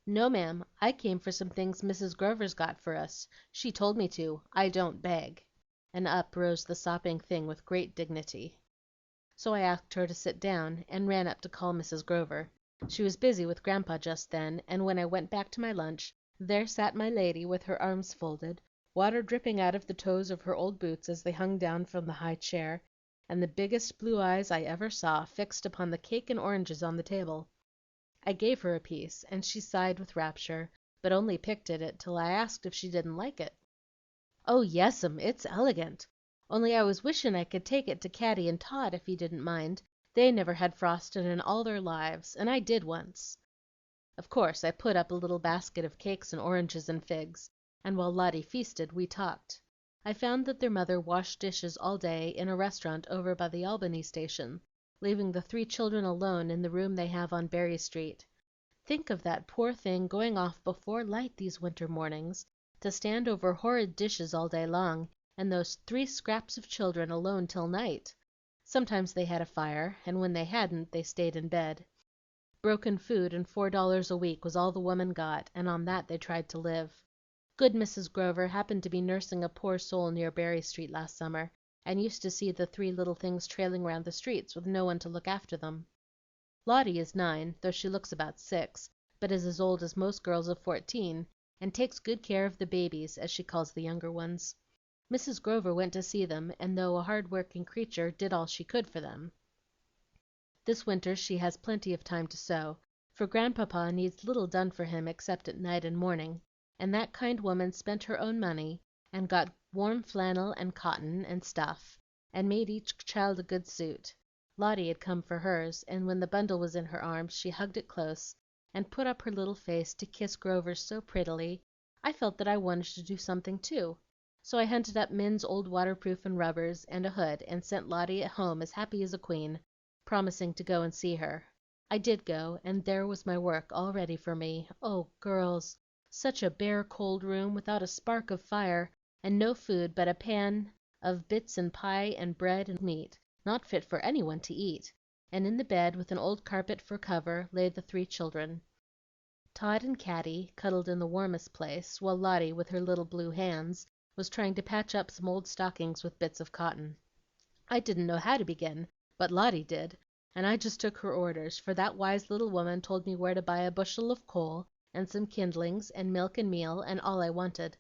"'No, ma'am. I came for some things Mrs. Grover's got for us. She told me to. I don't beg.' And up rose the sopping thing with great dignity. So I asked her to sit down, and ran up to call Mrs. Grover. She was busy with Grandpa just then, and when I went back to my lunch, there sat my lady with her arms folded, water dripping out of the toes of her old boots as they hung down from the high chair, and the biggest blue eyes I ever saw fixed upon the cake and oranges on the table. I gave her a piece, and she sighed with rapture, but only picked at it till I asked if she didn't like it. "'Oh, yes'm, it's elegant. Only I was wishin' I could take it to Caddy and Tot, if you didn't mind. They never had frostin' in all their lives, and I did once.' Of course I put up a little basket of cakes and oranges and figs, and while Lotty feasted we talked. I found that their mother washed dishes all day in a restaurant over by the Albany station, leaving the three children alone in the room they have on Berry Street. Think of that poor thing going off before light these winter mornings, to stand over horrid dishes all day long, and those three scraps of children alone till night. Sometimes they had a fire, and when they hadn't they stayed in bed. Broken food and $4 a week was all the woman got, and on that they tried to live. Good Mrs. Grover happened to be nursing a poor soul near Berry Street last summer, and used to see the three little things trailing round the streets with no one to look after them. Lotty is 9, though she looks about 6, but is as old as most girls of 14, and takes good care of the babies, as she calls the younger ones. Mrs. Grover went to see them, and though a hard-working creature, did all she could for them. This winter she has plenty of time to sew, for Grandpapa needs little done for him except at night and morning, and that kind woman spent her own money, and got warm flannel and cotton and stuff, and made each child a good suit. Lotty had come for hers, and when the bundle was in her arms she hugged it close, and put up her little face to kiss Grover's so prettily, I felt that I wanted to do something too. So I hunted up Min's old waterproof and rubbers, and a hood, and sent Lotty home as happy as a queen, promising to go and see her. I did go, and there was my work all ready for me. Oh, girls! Such a bare, cold room, without a spark of fire, and no food but a pan of bits and pie and bread and meat, not fit for any one to eat, and in the bed, with an old carpet for cover, lay the three children. Tot and Caddy cuddled in the warmest place, while Lotty, with her little blue hands, was trying to patch up some old stockings with bits of cotton. I didn't know how to begin, but Lotty did, and I just took her orders, for that wise little woman told me where to buy a bushel of coal, and some kindlings, and milk and meal, and all I wanted.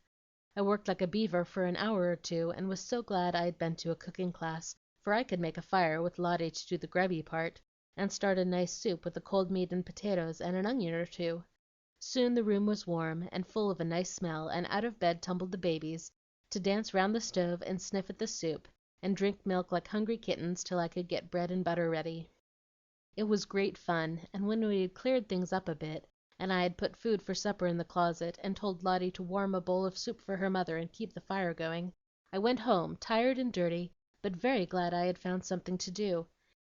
I worked like a beaver for an hour or two, and was so glad I had been to a cooking class, for I could make a fire with Lotty to do the grubby part, and start a nice soup with the cold meat and potatoes and an onion or two. Soon the room was warm and full of a nice smell, and out of bed tumbled the babies, to dance round the stove and sniff at the soup, and drink milk like hungry kittens till I could get bread and butter ready. It was great fun, and when we had cleared things up a bit, and I had put food for supper in the closet, and told Lotty to warm a bowl of soup for her mother and keep the fire going, I went home, tired and dirty, but very glad I had found something to do.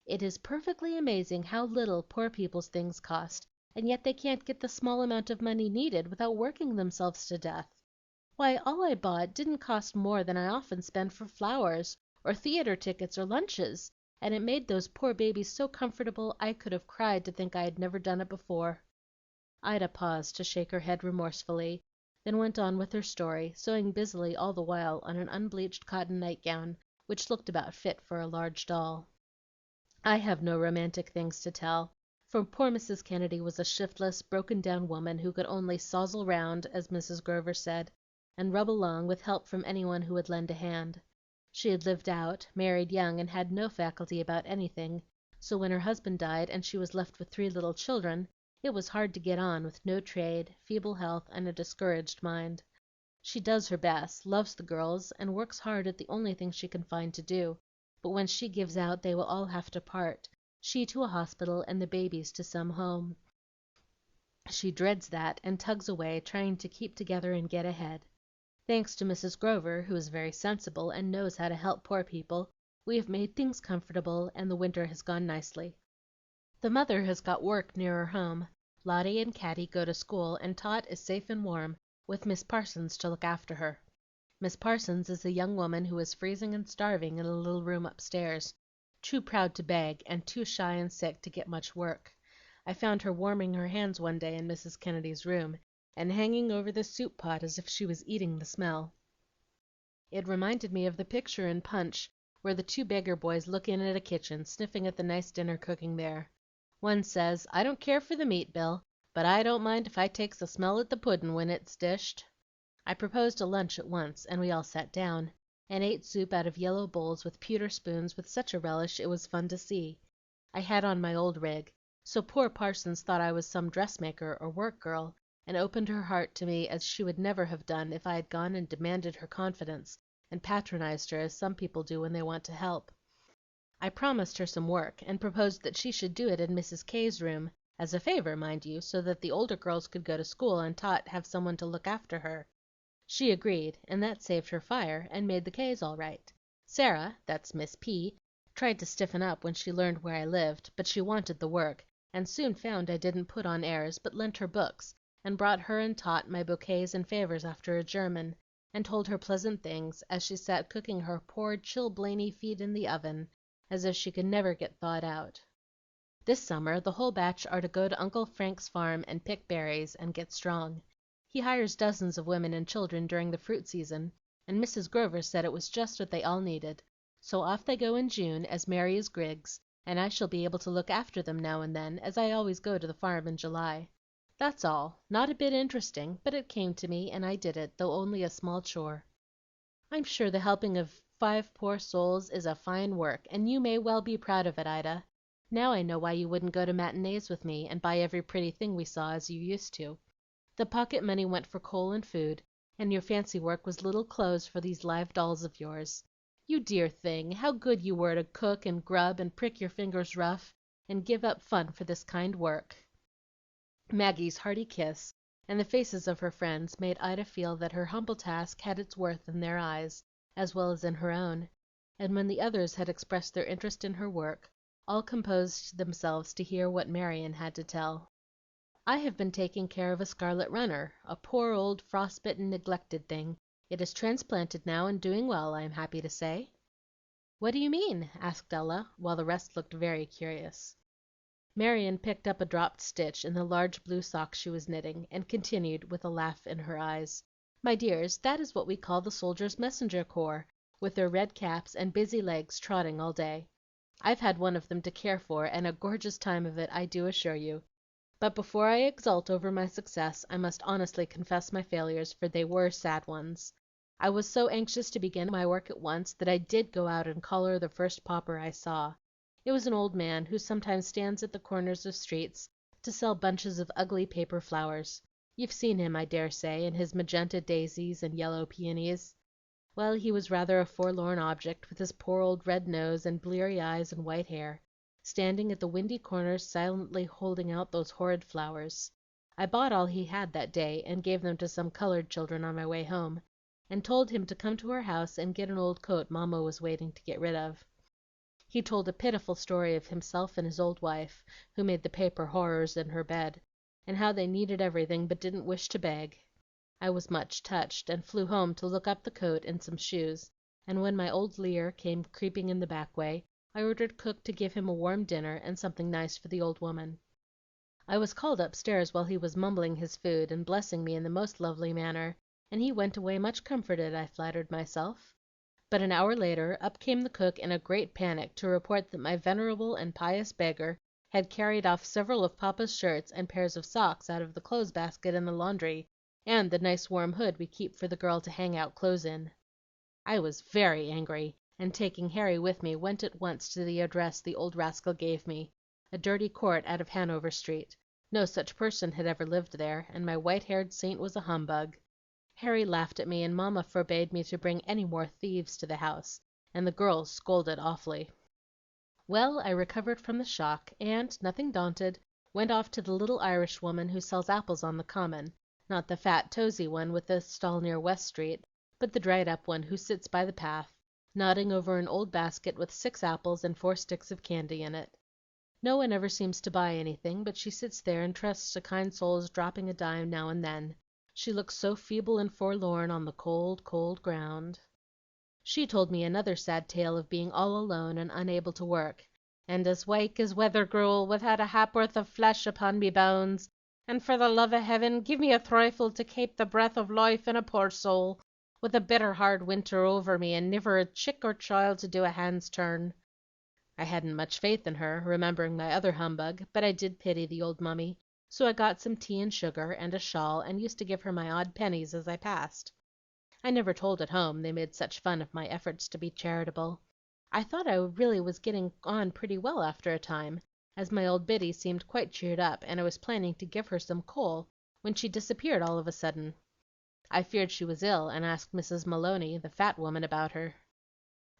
It is perfectly amazing how little poor people's things cost, and yet they can't get the small amount of money needed without working themselves to death. Why, all I bought didn't cost more than I often spend for flowers, or theatre tickets, or lunches, and it made those poor babies so comfortable I could have cried to think I had never done it before." Ida paused to shake her head remorsefully, then went on with her story, sewing busily all the while on an unbleached cotton nightgown, which looked about fit for a large doll. I have no romantic things to tell, for poor Mrs. Kennedy was a shiftless, broken down woman who could only "sozzle round," as Mrs. Grover said, and rub along with help from any one who would lend a hand. She had lived out, married young, and had no faculty about anything, so when her husband died and she was left with 3 little children, it was hard to get on with no trade, feeble health, and a discouraged mind. She does her best, loves the girls, and works hard at the only thing she can find to do, but when she gives out they will all have to part, she to a hospital and the babies to some home. She dreads that, and tugs away, trying to keep together and get ahead. Thanks to Mrs. Grover, who is very sensible and knows how to help poor people, we have made things comfortable, and the winter has gone nicely. The mother has got work nearer home. Lotty and Caddy go to school, and Tot is safe and warm, with Miss Parsons to look after her. Miss Parsons is a young woman who is freezing and starving in a little room upstairs, too proud to beg, and too shy and sick to get much work. I found her warming her hands one day in Mrs. Kennedy's room, and hanging over the soup pot as if she was eating the smell. It reminded me of the picture in Punch where the 2 beggar boys look in at a kitchen, sniffing at the nice dinner cooking there. One says, "I don't care for the meat, Bill, but I don't mind if I takes a smell at the puddin' when it's dished." I proposed a lunch at once, and we all sat down, and ate soup out of yellow bowls with pewter spoons with such a relish it was fun to see. I had on my old rig, so poor Parsons thought I was some dressmaker or work girl, and opened her heart to me as she would never have done if I had gone and demanded her confidence, and patronized her as some people do when they want to help. I promised her some work, and proposed that she should do it in Mrs. K.'s room, as a favor, mind you, so that the older girls could go to school and Tot have some one to look after her. She agreed, and that saved her fire, and made the K's all right. Sarah, that's Miss P., tried to stiffen up when she learned where I lived, but she wanted the work, and soon found I didn't put on airs, but lent her books, and brought her and Tot my bouquets and favors after a German, and told her pleasant things, as she sat cooking her poor chilblainy feet in the oven, as if she could never get thawed out. This summer the whole batch are to go to Uncle Frank's farm and pick berries, and get strong. He hires dozens of women and children during the fruit season, and Mrs. Grover said it was just what they all needed. So off they go in June, as merry as grigs, and I shall be able to look after them now and then, as I always go to the farm in July. That's all, not a bit interesting, but it came to me, and I did it, though only a small chore. I'm sure the helping of 5 poor souls is a fine work, and you may well be proud of it, Ida. Now I know why you wouldn't go to matinees with me, and buy every pretty thing we saw as you used to. The pocket money went for coal and food, and your fancy work was little clothes for these live dolls of yours. You dear thing, how good you were to cook and grub and prick your fingers rough, and give up fun for this kind work." Maggie's hearty kiss, and the faces of her friends, made Ida feel that her humble task had its worth in their eyes, as well as in her own; and when the others had expressed their interest in her work, all composed themselves to hear what Marion had to tell. "I have been taking care of a scarlet runner, a poor old frost-bitten, neglected thing. It is transplanted now, and doing well, I am happy to say." "What do you mean?" asked Ella, while the rest looked very curious. Marion picked up a dropped stitch in the large blue sock she was knitting, and continued, with a laugh in her eyes, "My dears, that is what we call the Soldiers' Messenger Corps, with their red caps and busy legs trotting all day. I've had one of them to care for, and a gorgeous time of it, I do assure you. But before I exult over my success, I must honestly confess my failures, for they were sad ones. I was so anxious to begin my work at once that I did go out and collar the first pauper I saw. It was an old man who sometimes stands at the corners of streets to sell bunches of ugly paper flowers. You've seen him, I dare say, in his magenta daisies and yellow peonies. Well, he was rather a forlorn object, with his poor old red nose and bleary eyes and white hair, standing at the windy corners silently holding out those horrid flowers. I bought all he had that day, and gave them to some colored children on my way home, and told him to come to our house and get an old coat Mamma was waiting to get rid of. He told a pitiful story of himself and his old wife, who made the paper horrors in her bed, and how they needed everything but didn't wish to beg. I was much touched, and flew home to look up the coat and some shoes, and when my old Lear came creeping in the back way, I ordered cook to give him a warm dinner and something nice for the old woman. I was called upstairs while he was mumbling his food and blessing me in the most lovely manner, and he went away much comforted, I flattered myself. But an hour later, up came the cook in a great panic to report that my venerable and pious beggar had carried off several of Papa's shirts and pairs of socks out of the clothes basket in the laundry, and the nice warm hood we keep for the girl to hang out clothes in. I was very angry, and taking Harry with me, went at once to the address the old rascal gave me, a dirty court out of Hanover Street. No such person had ever lived there, and my white-haired saint was a humbug. Harry laughed at me, and Mamma forbade me to bring any more thieves to the house, and the girls scolded awfully. Well, I recovered from the shock, and, nothing daunted, went off to the little Irish woman who sells apples on the common, not the fat, tosy one with the stall near West Street, but the dried up one who sits by the path, nodding over an old basket with 6 apples and 4 sticks of candy in it. No one ever seems to buy anything, but she sits there and trusts to kind souls dropping a dime now and then. She looks so feeble and forlorn on the cold, cold ground. She told me another sad tale of being all alone and unable to work, and as wake as weather gruel, without a ha'porth of flesh upon me bones, and for the love o' heaven give me a thrifle to kape the breath of life in a poor soul, with a bitter hard winter over me, and niver a chick or child to do a hand's turn. I hadn't much faith in her, remembering my other humbug, but I did pity the old mummy, so I got some tea and sugar, and a shawl, and used to give her my odd pennies as I passed. I never told at home, they made such fun of my efforts to be charitable. I thought I really was getting on pretty well after a time, as my old Biddy seemed quite cheered up, and I was planning to give her some coal, when she disappeared all of a sudden. I feared she was ill, and asked Mrs. Maloney, the fat woman, about her.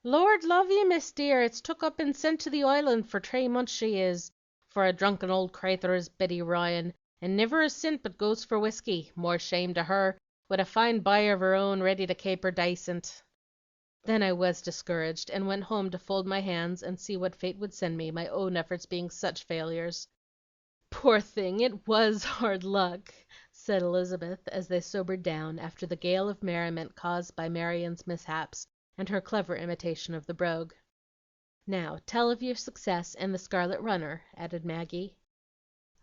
"Lord love ye, miss dear, it's took up and sent to the island for 3 months she is, for a drunken old craythur is Biddy Ryan, and niver a cent but goes for whiskey, more shame to her, with a fine buyer of her own ready to kape her dacent." Then I was discouraged, and went home to fold my hands and see what fate would send me, my own efforts being such failures. "Poor thing, it WAS hard luck," said Elizabeth, as they sobered down after the gale of merriment caused by Marian's mishaps and her clever imitation of the brogue. "Now tell of your success in the Scarlet Runner," added Maggie.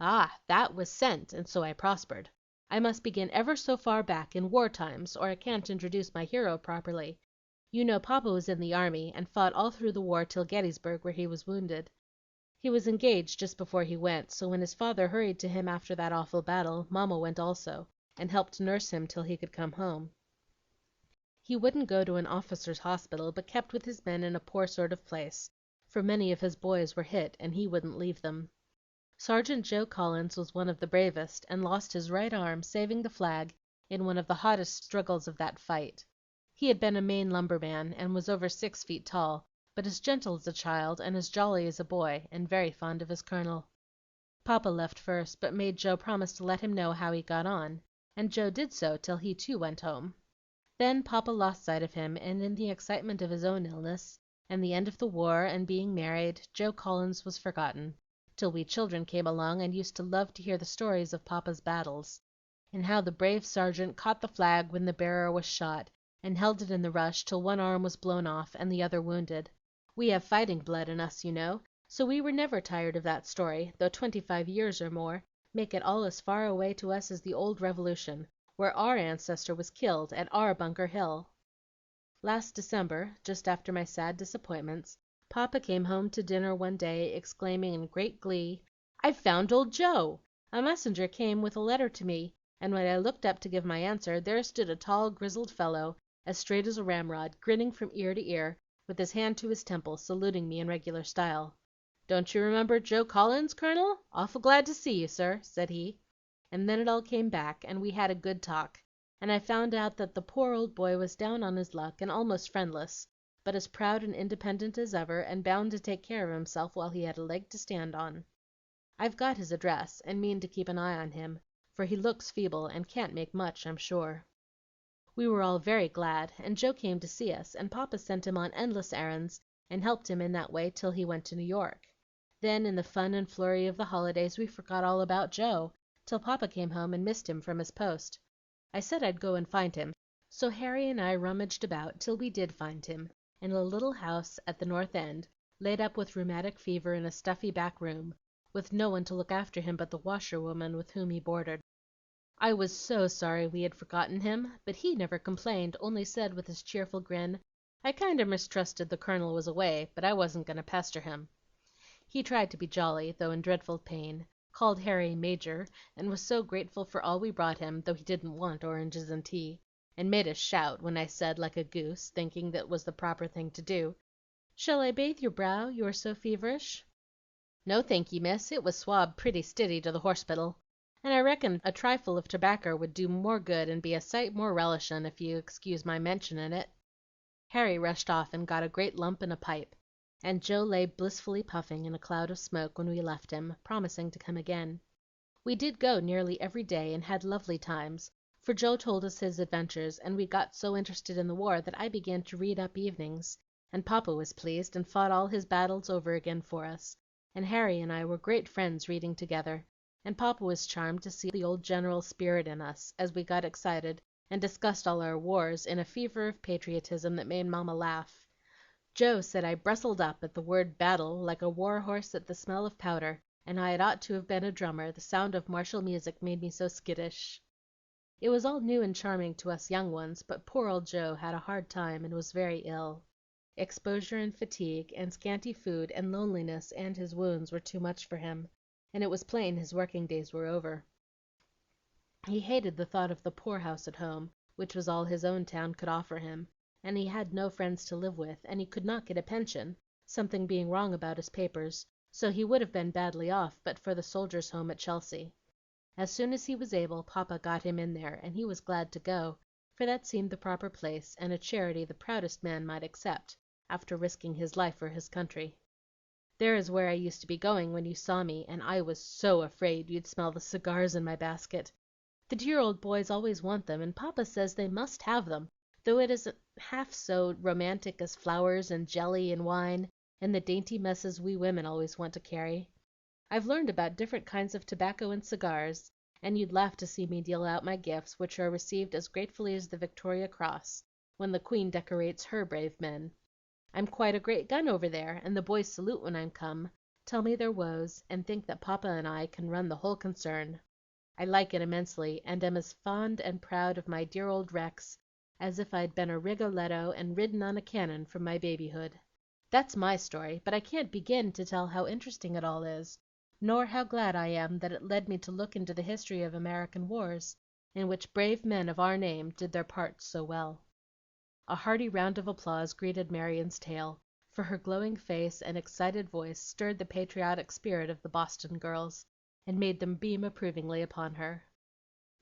"Ah, that was sent, and so I prospered. I must begin ever so far back in war times, or I can't introduce my hero properly. You know Papa was in the army, and fought all through the war till Gettysburg, where he was wounded. He was engaged just before he went, so when his father hurried to him after that awful battle, Mamma went also, and helped nurse him till he could come home. He wouldn't go to an officers' hospital, but kept with his men in a poor sort of place, for many of his boys were hit, and he wouldn't leave them. Sergeant Joe Collins was one of the bravest, and lost his right arm saving the flag in one of the hottest struggles of that fight. He had been a Maine lumberman, and was over 6 feet tall, but as gentle as a child, and as jolly as a boy, and very fond of his colonel. Papa left first, but made Joe promise to let him know how he got on, and Joe did so till he too went home. Then Papa lost sight of him, and in the excitement of his own illness, and the end of the war, and being married, Joe Collins was forgotten, till we children came along and used to love to hear the stories of Papa's battles, and how the brave sergeant caught the flag when the bearer was shot, and held it in the rush till one arm was blown off and the other wounded. We have fighting blood in us, you know, so we were never tired of that story, though 25 years or more make it all as far away to us as the old Revolution, where our ancestor was killed at our Bunker Hill. Last December, just after my sad disappointments, Papa came home to dinner one day, exclaiming in great glee, "I've found old Joe!" A messenger came with a letter to me, and when I looked up to give my answer, there stood a tall, grizzled fellow, as straight as a ramrod, grinning from ear to ear, with his hand to his temple, saluting me in regular style. "Don't you remember Joe Collins, Colonel? Awful glad to see you, sir," said he. And then it all came back, and we had a good talk, and I found out that the poor old boy was down on his luck and almost friendless, but as proud and independent as ever, and bound to take care of himself while he had a leg to stand on. I've got his address, and mean to keep an eye on him, for he looks feeble and can't make much, I'm sure. We were all very glad, and Joe came to see us, and Papa sent him on endless errands, and helped him in that way till he went to New York. Then, in the fun and flurry of the holidays, we forgot all about Joe, till Papa came home and missed him from his post. I said I'd go and find him, so Harry and I rummaged about till we did find him, in a little house at the North End, laid up with rheumatic fever in a stuffy back room, with no one to look after him but the washerwoman with whom he boarded. I was so sorry we had forgotten him, but he never complained, only said with his cheerful grin, "I kinder mistrusted the Colonel was away, but I wasn't going to pester him." He tried to be jolly, though in dreadful pain, called Harry Major, and was so grateful for all we brought him, though he didn't want oranges and tea, and made us shout when I said, like a goose, thinking that was the proper thing to do, "Shall I bathe your brow, you are so feverish?" "No, thank ye, miss. It was swabbed pretty stiddy to the horspital, and I reckon a trifle of tobaccer would do more good and be a sight more relishin', if you excuse my mentionin' it." Harry rushed off and got a great lump and a pipe, and Joe lay blissfully puffing in a cloud of smoke when we left him, promising to come again. We did go nearly every day, and had lovely times, for Joe told us his adventures, and we got so interested in the war that I began to read up evenings, and Papa was pleased, and fought all his battles over again for us, and Harry and I were great friends reading together, and Papa was charmed to see the old general spirit in us, as we got excited and discussed all our wars in a fever of patriotism that made Mamma laugh. Joe said I bristled up at the word battle like a war horse at the smell of powder, and I had ought to have been a drummer, the sound of martial music made me so skittish. It was all new and charming to us young ones, but poor old Joe had a hard time and was very ill. Exposure and fatigue, and scanty food, and loneliness, and his wounds were too much for him, and it was plain his working days were over. He hated the thought of the poorhouse at home, which was all his own town could offer him, and he had no friends to live with, and he could not get a pension, something being wrong about his papers, so he would have been badly off but for the soldiers' home at Chelsea. As soon as he was able, Papa got him in there, and he was glad to go, for that seemed the proper place, and a charity the proudest man might accept, after risking his life for his country. There is where I used to be going when you saw me, and I was so afraid you'd smell the cigars in my basket. The dear old boys always want them, and Papa says they must have them, though it isn't half so romantic as flowers and jelly and wine, and the dainty messes we women always want to carry. I've learned about different kinds of tobacco and cigars, and you'd laugh to see me deal out my gifts, which are received as gratefully as the Victoria Cross, when the Queen decorates her brave men. I'm quite a great gun over there, and the boys salute when I'm come, tell me their woes, and think that Papa and I can run the whole concern. I like it immensely, and am as fond and proud of my dear old Rex as if I'd been a Rigoletto and ridden on a cannon from my babyhood. That's my story, but I can't begin to tell how interesting it all is, nor how glad I am that it led me to look into the history of American wars, in which brave men of our name did their parts so well." A hearty round of applause greeted Marion's tale, for her glowing face and excited voice stirred the patriotic spirit of the Boston girls, and made them beam approvingly upon her.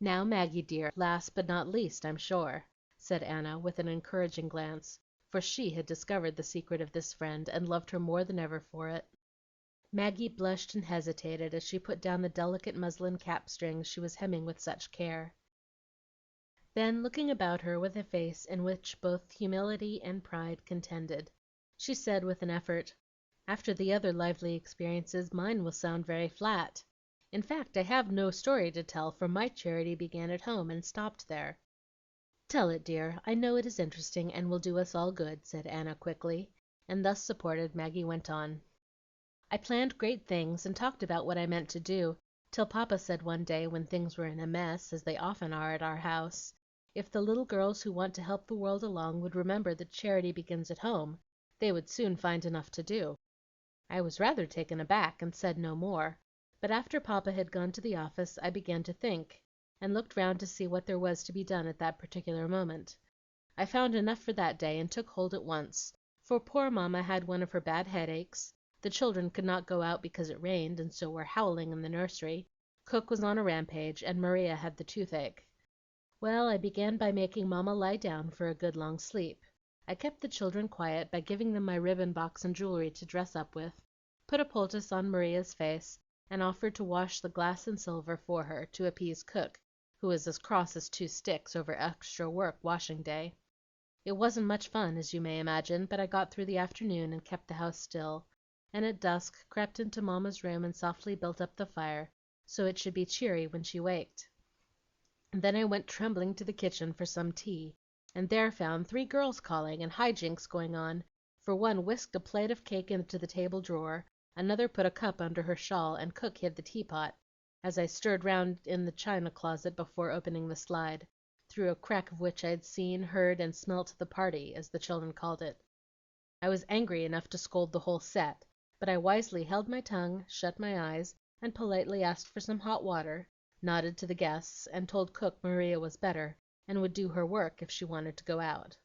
"Now, Maggie dear, last but not least, I'm sure," said Anna, with an encouraging glance, for she had discovered the secret of this friend, and loved her more than ever for it. Maggie blushed and hesitated as she put down the delicate muslin cap strings she was hemming with such care. Then, looking about her with a face in which both humility and pride contended, she said with an effort, "After the other lively experiences, mine will sound very flat. In fact, I have no story to tell, for my charity began at home and stopped there." "Tell it, dear. I know it is interesting and will do us all good," said Anna quickly, and thus supported, Maggie went on. "I planned great things and talked about what I meant to do, till Papa said one day, when things were in a mess, as they often are at our house, if the little girls who want to help the world along would remember that charity begins at home, they would soon find enough to do. I was rather taken aback, and said no more, but after Papa had gone to the office I began to think, and looked round to see what there was to be done at that particular moment. I found enough for that day, and took hold at once, for poor Mamma had one of her bad headaches, The children could not go out because it rained, and so were howling in the nursery. Cook was on a rampage, and Maria had the toothache. Well, I began by making Mamma lie down for a good long sleep. I kept the children quiet by giving them my ribbon box and jewelry to dress up with, put a poultice on Maria's face, and offered to wash the glass and silver for her to appease Cook, who was as cross as two sticks over extra work washing day. It wasn't much fun, as you may imagine, but I got through the afternoon and kept the house still, and at dusk crept into Mamma's room and softly built up the fire, so it should be cheery when she waked. Then I went trembling to the kitchen for some tea, and there found 3 girls calling, and high jinks going on, for one whisked a plate of cake into the table drawer, another put a cup under her shawl, and Cook hid the teapot, as I stirred round in the china closet before opening the slide, through a crack of which I had seen, heard, and smelt the party, as the children called it. I was angry enough to scold the whole set, but I wisely held my tongue, shut my eyes, and politely asked for some hot water, nodded to the guests, and told Cook Maria was better, and would do her work if she wanted to go out.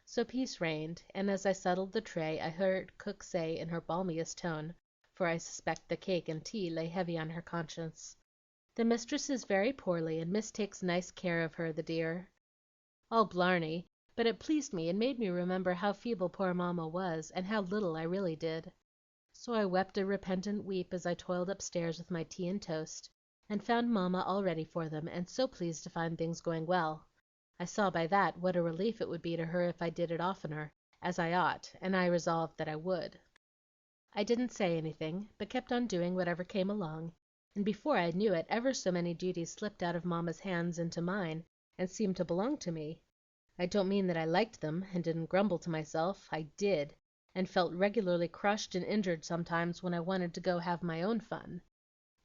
So peace reigned, and as I settled the tray, I heard Cook say in her balmiest tone, for I suspect the cake and tea lay heavy on her conscience, "The mistress is very poorly, and Miss takes nice care of her, the dear." All blarney, but it pleased me and made me remember how feeble poor Mamma was, and how little I really did. So I wept a repentant weep as I toiled upstairs with my tea and toast, and found Mamma all ready for them, and so pleased to find things going well. I saw by that what a relief it would be to her if I did it oftener, as I ought, and I resolved that I would. I didn't say anything, but kept on doing whatever came along, and before I knew it, ever so many duties slipped out of Mamma's hands into mine, and seemed to belong to me. I don't mean that I liked them, and didn't grumble to myself. I did, and felt regularly crushed and injured sometimes when I wanted to go have my own fun.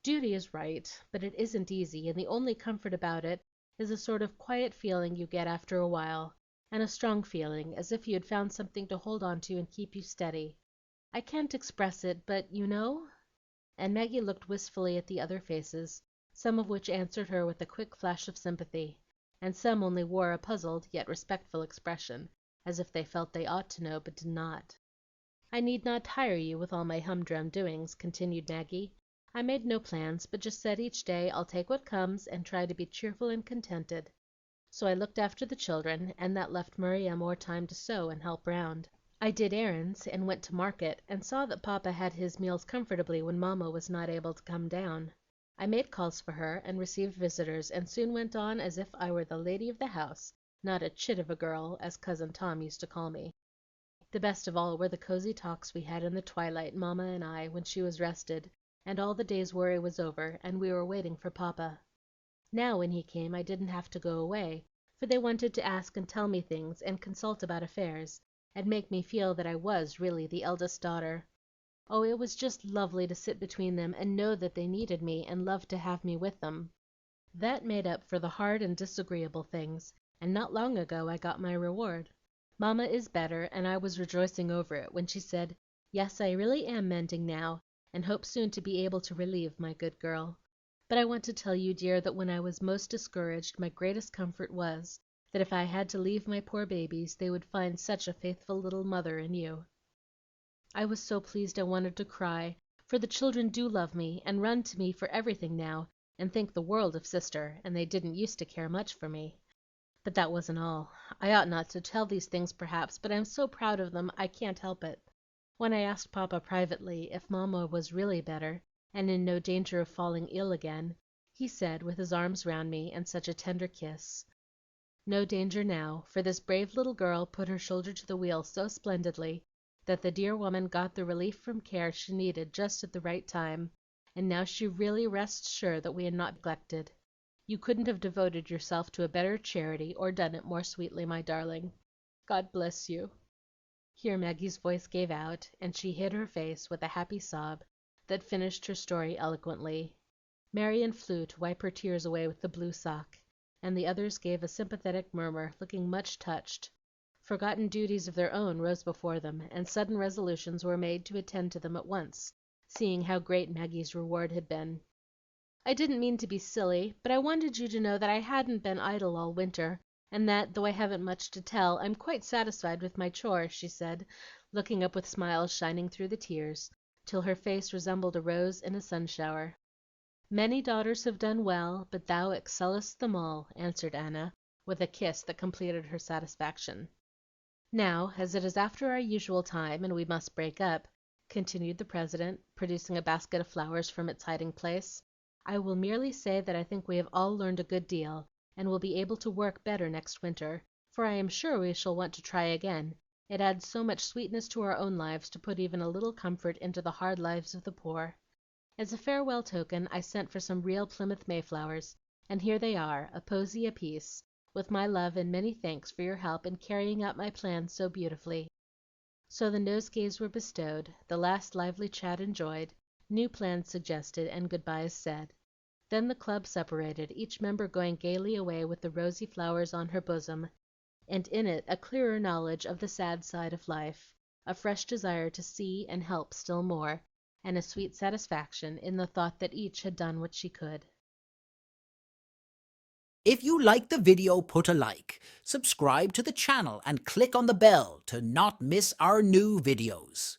Duty is right, but it isn't easy, and the only comfort about it is a sort of quiet feeling you get after a while, and a strong feeling, as if you had found something to hold on to and keep you steady. I can't express it, but you know?" And Maggie looked wistfully at the other faces, some of which answered her with a quick flash of sympathy, and some only wore a puzzled yet respectful expression, as if they felt they ought to know but did not. "I need not tire you with all my humdrum doings," continued Maggie. "I made no plans, but just said each day I'll take what comes, and try to be cheerful and contented. So I looked after the children, and that left Maria more time to sew and help round. I did errands, and went to market, and saw that Papa had his meals comfortably when Mamma was not able to come down. I made calls for her, and received visitors, and soon went on as if I were the lady of the house, not a chit of a girl, as cousin Tom used to call me. The best of all were the cozy talks we had in the twilight, Mamma and I, when she was rested, and all the day's worry was over, and we were waiting for Papa. Now, when he came, I didn't have to go away, for they wanted to ask and tell me things, and consult about affairs, and make me feel that I was really the eldest daughter. Oh, it was just lovely to sit between them and know that they needed me and loved to have me with them. That made up for the hard and disagreeable things, and not long ago I got my reward. Mamma is better, and I was rejoicing over it when she said, 'Yes, I really am mending now, and hope soon to be able to relieve my good girl. But I want to tell you, dear, that when I was most discouraged, my greatest comfort was, that if I had to leave my poor babies, they would find such a faithful little mother in you.' I was so pleased I wanted to cry, for the children do love me, and run to me for everything now, and think the world of sister, and they didn't used to care much for me. But that wasn't all. I ought not to tell these things, perhaps, but I'm so proud of them I can't help it. When I asked Papa privately if Mamma was really better, and in no danger of falling ill again, he said, with his arms round me and such a tender kiss, 'No danger now, for this brave little girl put her shoulder to the wheel so splendidly that the dear woman got the relief from care she needed just at the right time, and now she really rests sure that we are not neglected. You couldn't have devoted yourself to a better charity, or done it more sweetly, my darling. God bless you.' Here Maggie's voice gave out, and she hid her face with a happy sob that finished her story eloquently. Marion flew to wipe her tears away with the blue sock, and the others gave a sympathetic murmur, looking much touched. Forgotten duties of their own rose before them, and sudden resolutions were made to attend to them at once, seeing how great Maggie's reward had been. "I didn't mean to be silly, but I wanted you to know that I hadn't been idle all winter, and that, though I haven't much to tell, I'm quite satisfied with my chore," she said, looking up with smiles shining through the tears, till her face resembled a rose in a sun-shower. "Many daughters have done well, but thou excellest them all," answered Anna, with a kiss that completed her satisfaction. "Now, as it is after our usual time, and we must break up," continued the President, producing a basket of flowers from its hiding place, "I will merely say that I think we have all learned a good deal, and will be able to work better next winter, for I am sure we shall want to try again. It adds so much sweetness to our own lives to put even a little comfort into the hard lives of the poor. As a farewell token, I sent for some real Plymouth Mayflowers, and here they are, a posy apiece, with my love and many thanks for your help in carrying out my plans so beautifully." So the nosegays were bestowed, the last lively chat enjoyed, new plans suggested, and good byes said. Then the club separated, each member going gayly away with the rosy flowers on her bosom, and in it a clearer knowledge of the sad side of life, a fresh desire to see and help still more, and a sweet satisfaction in the thought that each had done what she could. If you like the video, put a like, subscribe to the channel, and click on the bell to not miss our new videos.